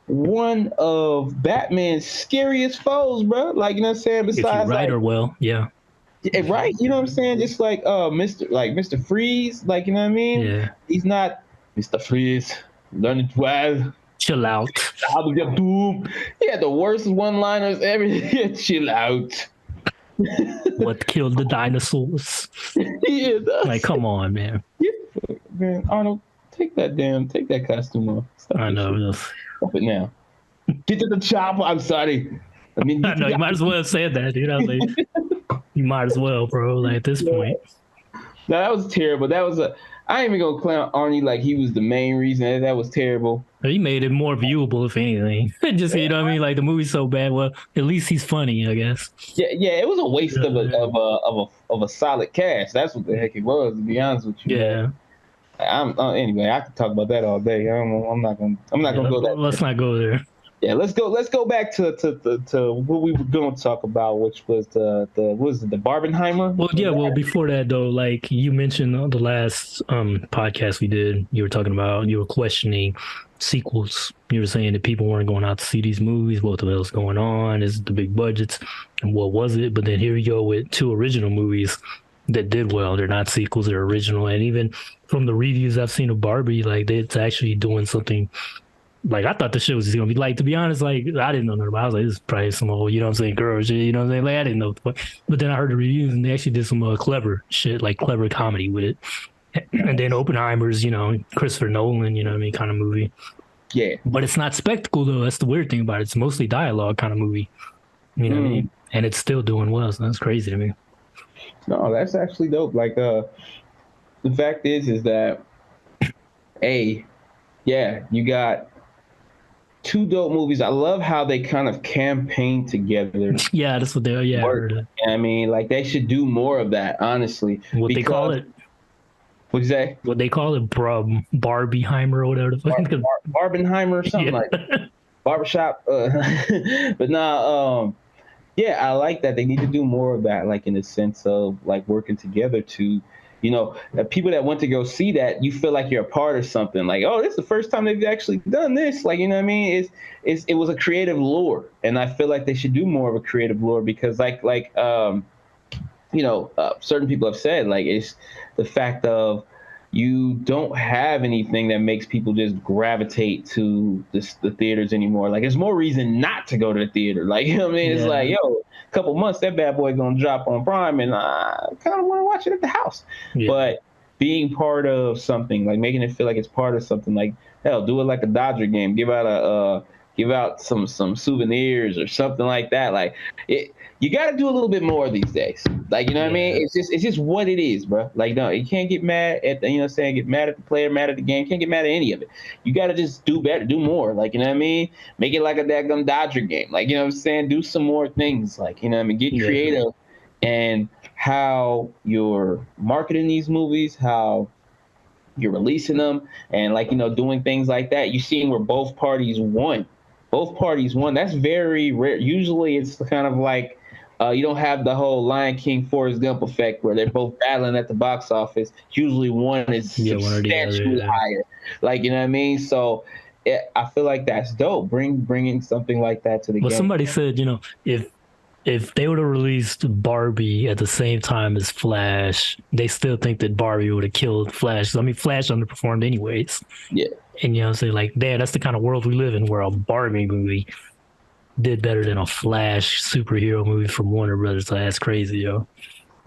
one of Batman's scariest foes, bro. Like you know what I'm saying. If you Besides, write like her well, yeah. right, you know what I'm saying. Just like Mr. Freeze, like you know what I mean. Yeah. He's not Mr. Freeze. Learn it well. Chill out. How to get doom. He had the worst one-liners ever. Chill out. What killed the dinosaurs? Yeah, Like, come on, man. yeah, man, Arnold, take that costume off. Stop I this shit. know. Stop it now. Get to the chopper. I'm sorry. I mean, I know, you might as well have said that, dude. I was like, you might as well, bro. Like, at this point. No, that was terrible. I ain't even gonna clown Arnie like he was the main reason. That was terrible. He made it more viewable, if anything. Just, you know what I mean? Like, the movie's so bad. Well, at least he's funny, I guess. Yeah. It was a waste of a solid cast. That's what the heck it was. To be honest with you. Yeah. Anyway, I could talk about that all day. I'm not gonna go that. Let's not go there. Yeah, let's go back to what we were going to talk about, which was the Barbenheimer. Well, yeah. Well, before that though, like you mentioned on the last podcast we did, you were questioning sequels. You were saying that people weren't going out to see these movies. What the hell's going on? Is it the big budgets? And what was it? But then here you go with two original movies that did well. They're not sequels; they're original. And even from the reviews I've seen of Barbie, like it's actually doing something. Like, I thought the shit was just gonna be like, to be honest, like I didn't know nothing about it. I was like, this is probably some old, you know what I'm saying, girl shit, you know what I'm saying? Like I didn't know what the fuck. But then I heard the reviews and they actually did some clever shit, like clever comedy with it. And then Oppenheimer's, Christopher Nolan, you know what I mean, kind of movie. Yeah. But it's not spectacle though. That's the weird thing about it. It's mostly dialogue kind of movie. You know what I mean? And it's still doing well, so that's crazy to me. No, that's actually dope. Like the fact is that you got two dope movies. I love how they kind of campaign together. Yeah, that's what they're. Yeah, I heard it. I mean, like they should do more of that. Honestly, they call it. What'd you say? What they call it, Barbieheimer or whatever the fuck. Barbenheimer or something like that. Barbershop. But nah, yeah, I like that. They need to do more of that, like in the sense of like working together to, people that went to go see that, you feel like you're a part of something. Like, oh, this is the first time they've actually done this. Like, you know what I mean? It was a creative lore, and I feel like they should do more of a creative lore because, certain people have said like it's the fact of you don't have anything that makes people just gravitate to the theaters anymore. Like, there's more reason not to go to the theater. Like, you know what I mean? Yeah. It's like, a couple months, that bad boy gonna drop on Prime, and I kind of want to watch it at the house. Yeah. But being part of something, like making it feel like it's part of something, like, hell, do it like a Dodger game. Give out some souvenirs or something like that. Like, you got to do a little bit more these days. Like, you know what I mean? It's just what it is, bro. Like, no, you can't get mad at get mad at the player, mad at the game. Can't get mad at any of it. You got to just do better, do more. Like, you know what I mean? Make it like a daggum Dodger game. Like, you know what I'm saying? Do some more things. Like, you know what I mean? Get creative and how you're marketing these movies, how you're releasing them, and like, doing things like that. You're seeing where both parties won. That's very rare. Usually it's kind of like, you don't have the whole Lion King Forrest Gump effect where they're both battling at the box office. Usually one is substantially higher. Like, you know what I mean? So I feel like that's dope. Bringing something like that to the game. Well, somebody said, if if they would have released Barbie at the same time as Flash, they still think that Barbie would have killed Flash. I mean, Flash underperformed anyways. Yeah. And you know, say like, damn, that's the kind of world we live in, where a Barbie movie did better than a Flash superhero movie from Warner Brothers. So that's crazy, yo.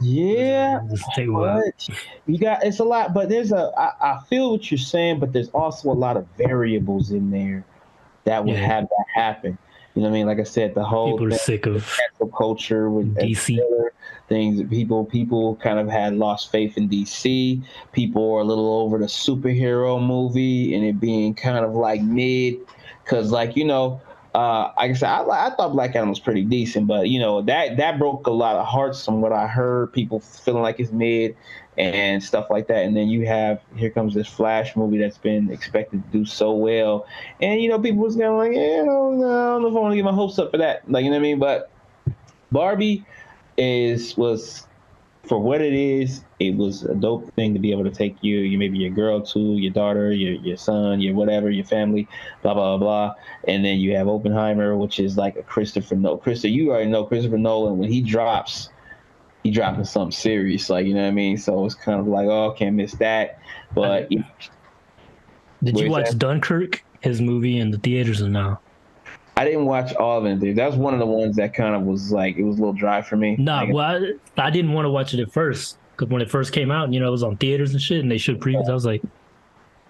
Yeah, Just take a while. but you got it's a lot, but I feel what you're saying, but there's also a lot of variables in there that would have that happen. You know what I mean? Like I said, the whole People are sick of cancel culture with DC things. People kind of had lost faith in DC. People are a little over the superhero movie and it being kind of like mid, because like like I said, I thought Black Adam was pretty decent, but that broke a lot of hearts from what I heard. People feeling like it's mid and stuff like that. And then here comes this Flash movie that's been expected to do so well, and people was kind of like, yeah, I don't know if I want to get my hopes up for that, like, you know what I mean? But Barbie was for what it is. It was a dope thing to be able to take you maybe your girl to, your daughter, your son, your whatever, your family, blah blah blah. And then you have Oppenheimer, which is like a Christopher Nolan. You already know Christopher Nolan, when he dropping something serious, like, you know what I mean? So it's kind of like, oh, can't miss that. But did you watch Dunkirk, his movie, in the theaters or no? I didn't watch all of it. That was one of the ones that kind of was like, it was a little dry for me. Nah, well, I didn't want to watch it at first, because when it first came out, it was on theaters and shit, and they showed previews. I was like,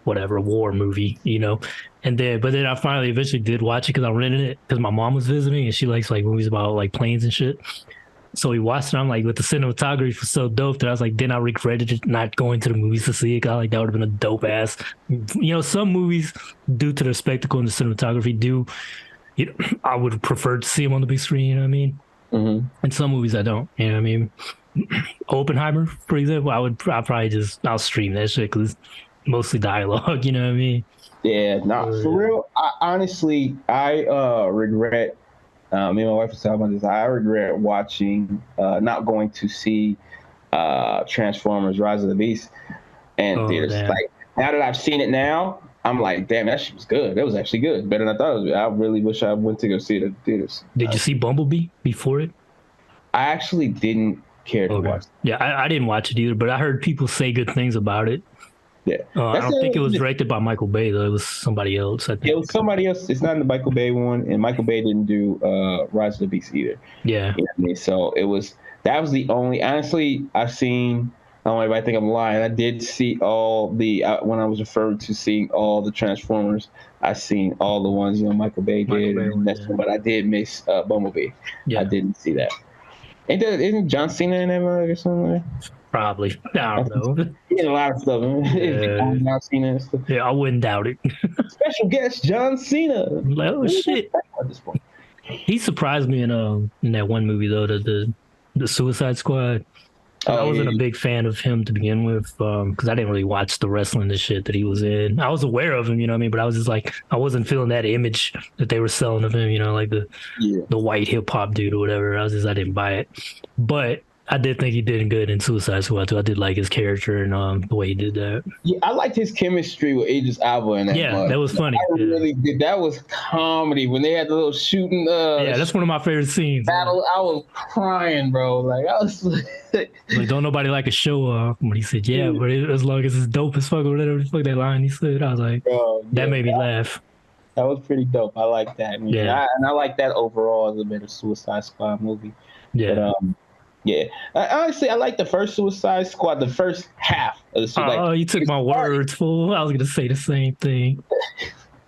whatever, war movie, but then I finally eventually did watch it because I rented it because my mom was visiting and she likes like movies about like planes and shit. So we watched it. I'm like, with the cinematography was so dope that I was like, then I regretted it not going to the movies to see it. I like, that would have been a dope ass. Some movies, due to their spectacle and the cinematography, I would prefer to see them on the big screen. You know what I mean? Mm-hmm. And some movies I don't. You know what I mean? Oppenheimer, for example, I'll stream that shit because it's mostly dialogue. You know what I mean? Yeah, for real. I regret. Me and my wife was talking about this. I regret not going to see Transformers: Rise of the Beast in theaters. Damn. Like, now that I've seen it now, I'm like, damn, that shit was good. That was actually good, better than I thought it was. I really wish I went to go see it in theaters. Did you see Bumblebee before it? I actually didn't care to watch it. Yeah, I didn't watch it either, but I heard people say good things about it. Yeah, I don't think it was directed by Michael Bay though. It was somebody else. I think it was somebody else. It's not in the Michael Bay one, and Michael Bay didn't do Rise of the Beast either. Yeah, you know what I mean? So that was the only. Honestly, I've seen. I don't know if I think I'm lying. I did see all the when I was referred to seeing all the Transformers. I seen all the ones Michael Bay did, but I did miss Bumblebee. Yeah. I didn't see that. Isn't John Cena in that movie or something? Probably. I don't know. He had a lot of stuff. John Cena and stuff. Yeah, I wouldn't doubt it. Special guest John Cena. Oh shit! At this point, he surprised me in that one movie though, the Suicide Squad. I wasn't a big fan of him to begin with, because I didn't really watch the wrestling and shit that he was in. I was aware of him, you know what I mean, but I was just like, I wasn't feeling that image that they were selling of him, like the white hip hop dude or whatever. I didn't buy it. But I did think he did good in Suicide Squad too. I did like his character and the way he did that. Yeah, I liked his chemistry with Idris Elba in that. Yeah, that was funny. I really did. That was comedy when they had the little shooting. Yeah, that's one of my favorite scenes. Battle. I was crying, bro. Like, I was like, don't nobody like a show off. When he said, "Yeah, but as long as it's dope as fuck," or whatever the fuck that line he said, I was like, that made me laugh. That was pretty dope. I like that. I like that overall as a better Suicide Squad movie. Yeah. But, yeah, honestly, I like the first Suicide Squad, the first half of the Suicide. Oh, you took my words, fool! I was gonna say the same thing.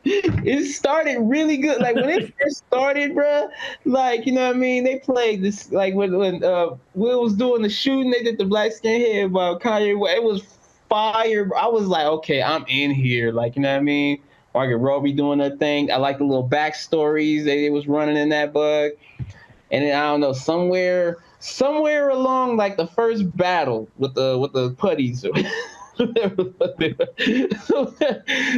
It started really good. Like when it first started, bro. Like, you know what I mean? They played this like when Will was doing the shooting. They did the black skinhead about Kanye. It was fire. I was like, okay, I'm in here. Like, you know what I mean? Margaret Robbie doing her thing. I like the little backstories they was running in that bug. And then I don't know, somewhere along like the first battle with the putties,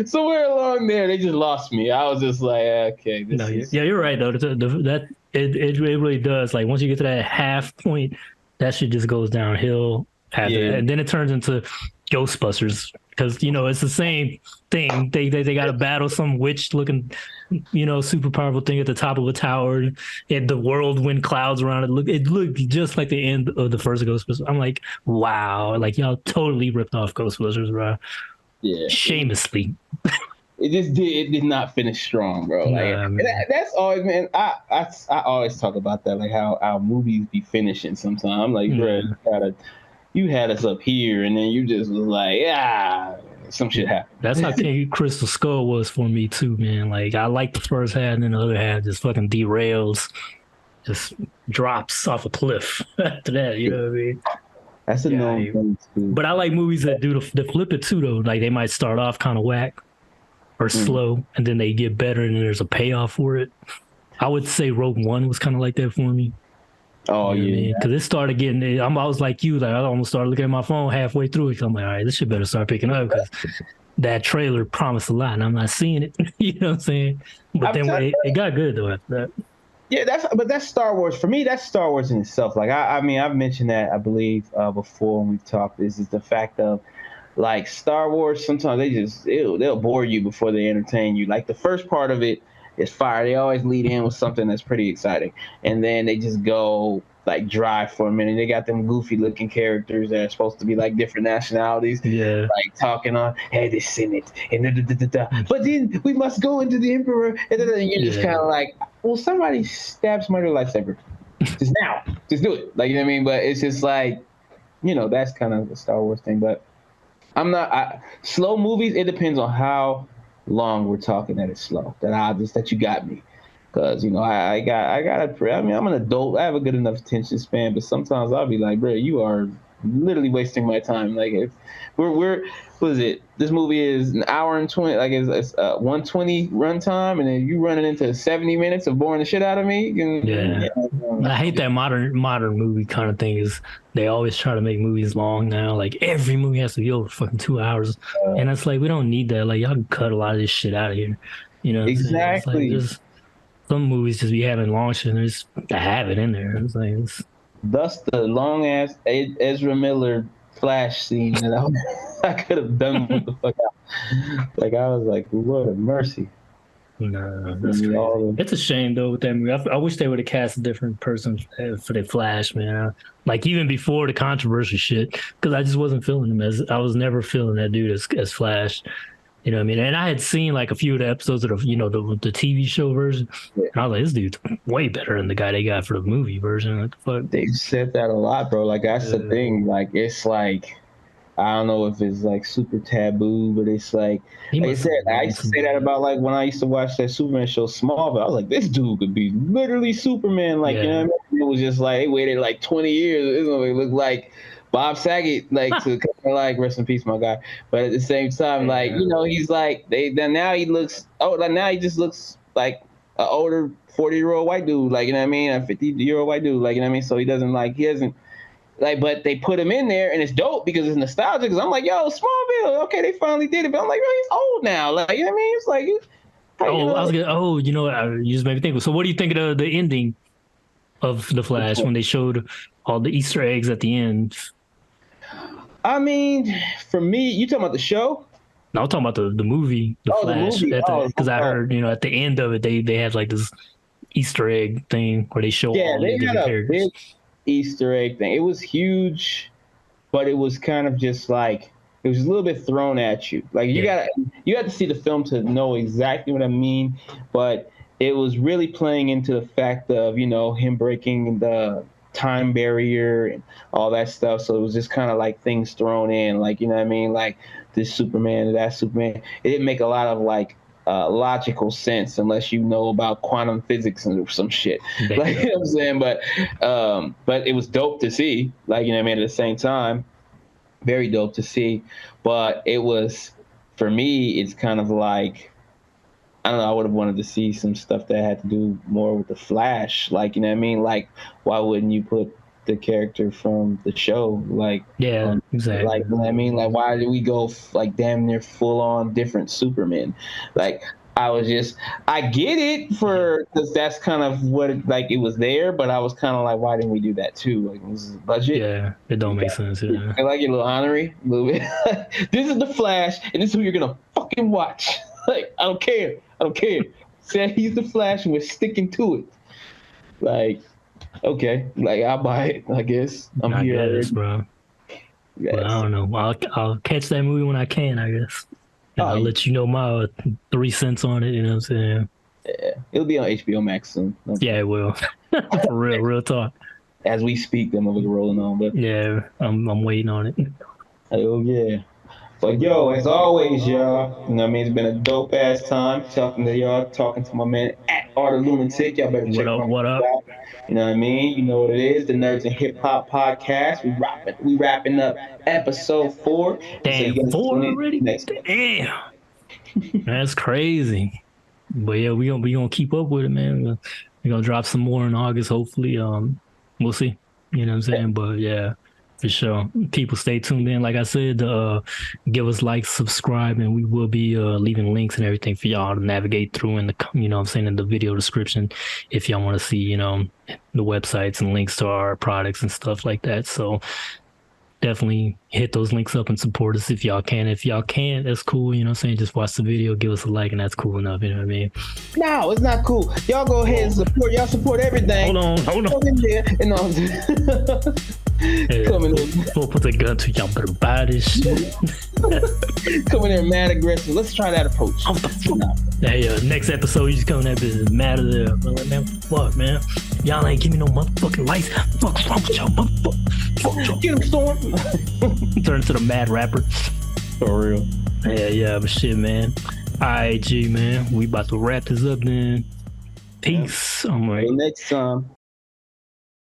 somewhere along there, they just lost me. I was just like, okay. You're right though. That it really does. Like once you get to that half point, that shit just goes downhill. And then it turns into Ghostbusters, because it's the same thing. They got to battle some witch looking, super powerful thing at the top of a tower, and the whirlwind clouds around it. It looked just like the end of the first Ghostbusters. I'm like, wow, like y'all totally ripped off Ghostbusters, bro. Yeah, Shamelessly. It did not finish strong, bro. Like that's always, man. I always talk about that, like how our movies be finishing sometimes. I'm like, bro, you had us up here, and then you just was like, some shit happened. That's how King Crystal Skull was for me too, man. Like I like the first half, and then the other half just fucking derails, just drops off a cliff after that. You know what I mean? That's a known thing too. But I like movies that flip it too, though. Like they might start off kind of whack or slow, and then they get better, and then there's a payoff for it. I would say Rogue One was kind of like that for me. Oh, yeah. Because it started getting, I was like you, like I almost started looking at my phone halfway through it. I'm like, all right, this shit better start picking up, because that trailer promised a lot, and I'm not seeing it. You know what I'm saying? But then it got good, though, after that. Yeah, that's Star Wars. For me, that's Star Wars in itself. Like, I mean, I've mentioned that, I believe, before when we've talked. This is the fact of, like, Star Wars, sometimes they'll bore you before they entertain you. Like, the first part of it is fire. They always lead in with something that's pretty exciting. And then they just go, like, dry for a minute. They got them goofy-looking characters that are supposed to be, like, different nationalities. Yeah. Like, talking on, hey, the Senate, and but then we must go into the Emperor. And you're just kind of like, well, somebody stab somebody with a lightsaber. Just now. Just do it. Like, you know what I mean? But it's just like, that's kind of the Star Wars thing. But slow movies, it depends on how long we're talking that it's slow. That you got me. Because, I'm an adult. I have a good enough attention span, but sometimes I'll be like, bro, you are literally wasting my time. Like, if what is it? This movie is an hour and 20, like it's 120 runtime, and then you running into 70 minutes of boring the shit out of me. I hate that modern movie kind of thing. Is they always try to make movies long now. Like every movie has to be over fucking 2 hours, and it's like we don't need that. Like y'all can cut a lot of this shit out of here. Exactly. It's like some movies just be having long shit, and there's to have it in there. Thus the long ass Ezra Miller Flash scene that I could have done what the fuck out. Like I was like, Lord of mercy. No, that's crazy. It's a shame though with that movie. I wish they would have cast a different person for the Flash, man. Like even before the controversial shit, because I just wasn't feeling him I was never feeling that dude as Flash. You know what I mean? And I had seen like a few of the episodes of the TV show version. Yeah. And I was like, this dude's way better than the guy they got for the movie version. Like, fuck. They said that a lot, bro. Like that's the thing. Like it's like, I don't know if it's like super taboo, but it's like I said, I used to say that about like when I used to watch that Superman show Smallville. I was like, this dude could be literally Superman. Like, you know what I mean? It was just like they waited like 20 years. It looked like Bob Saget, like to like rest in peace, my guy. But at the same time, like he's like now he just looks like an older 40-year-old white dude, like you know what I mean, a 50-year-old white dude, like you know what I mean. So he hasn't like, but they put him in there, and it's dope because it's nostalgic. Because I'm like, yo, Smallville, okay, they finally did it, but I'm like, he's old now, like you know what I mean. It's like, you just made me think. So what do you think of the ending of The Flash when they showed all the Easter eggs at the end? I mean, for me, you talking about the show? No, I'm talking about the movie, The Flash. Because I heard, at the end of it, they had like this Easter egg thing where they show all the different characters. Big Easter egg thing. It was huge, but it was kind of just like it was a little bit thrown at you. Like you got to see the film to know exactly what I mean. But it was really playing into the fact of him breaking the time barrier and all that stuff. So it was just kind of like things thrown in, like you know what I mean, like this Superman, that Superman. It didn't make a lot of like logical sense unless you know about quantum physics and some shit. Like you know what I'm saying, but it was dope to see. Like you know what I mean. At the same time, very dope to see. But it was for me. It's kind of like I don't know. I would have wanted to see some stuff that had to do more with the Flash. Like, you know what I mean? Like, why wouldn't you put the character from the show? Like, exactly. Like, you know what I mean? Like, why did we go like damn near full on different Superman? Like, I was just, I get it because that's kind of what it was there, but I was kind of like, why didn't we do that too? Like, this is a budget. Yeah, it don't make sense. Yeah. I like it a little honorary, a little bit. This is the Flash, and this is who you're gonna fucking watch. Like, I don't care. Said he's the Flash, and we're sticking to it. Like, okay, like I'll buy it. I guess I guess, bro. Yes. But I don't know. I'll catch that movie when I can, I guess. And I'll let you know my 3 cents on it. You know what I'm saying? Yeah, it'll be on HBO Max soon. Yeah, it will. For real talk. As we speak, them over rolling on, but yeah, I'm waiting on it. Oh yeah. But yo, as always, y'all, you know what I mean? It's been a dope ass time talking to y'all, talking to my man at Art of Lunatik. Y'all better check what up? Out. You know what I mean? You know what it is, the Nerdz Hiphop podcast. We wrapping up episode 4. Damn, so 4 already? Damn. That's crazy. But yeah, we gonna keep up with it, man. We're gonna drop some more in August, hopefully. We'll see. You know what I'm saying? But yeah, for sure. People stay tuned in. Like I said, give us likes, subscribe, and we will be leaving links and everything for y'all to navigate through in the, you know what I'm saying, in the video description if y'all want to see, you know, the websites and links to our products and stuff like that. So definitely hit those links up and support us if y'all can. If y'all can't, that's cool. You know what I'm saying? Just watch the video, give us a like, and that's cool enough. You know what I mean? No, it's not cool. Y'all go ahead and support. Y'all support everything. Hold on. Come in there and coming in. We'll put the gun to y'all. Better buy this shit. Coming in mad aggressive. Let's try that approach. Hey, next episode, you just coming at business mad as hell. Man, fuck, man. Y'all ain't give me no motherfucking lights. Fuck's wrong with y'all, motherfucker? Get him, Storm. Turn into the mad rapper. For real. Yeah, but shit, man. Alright, G, man. We about to wrap this up then. Peace. Until next time.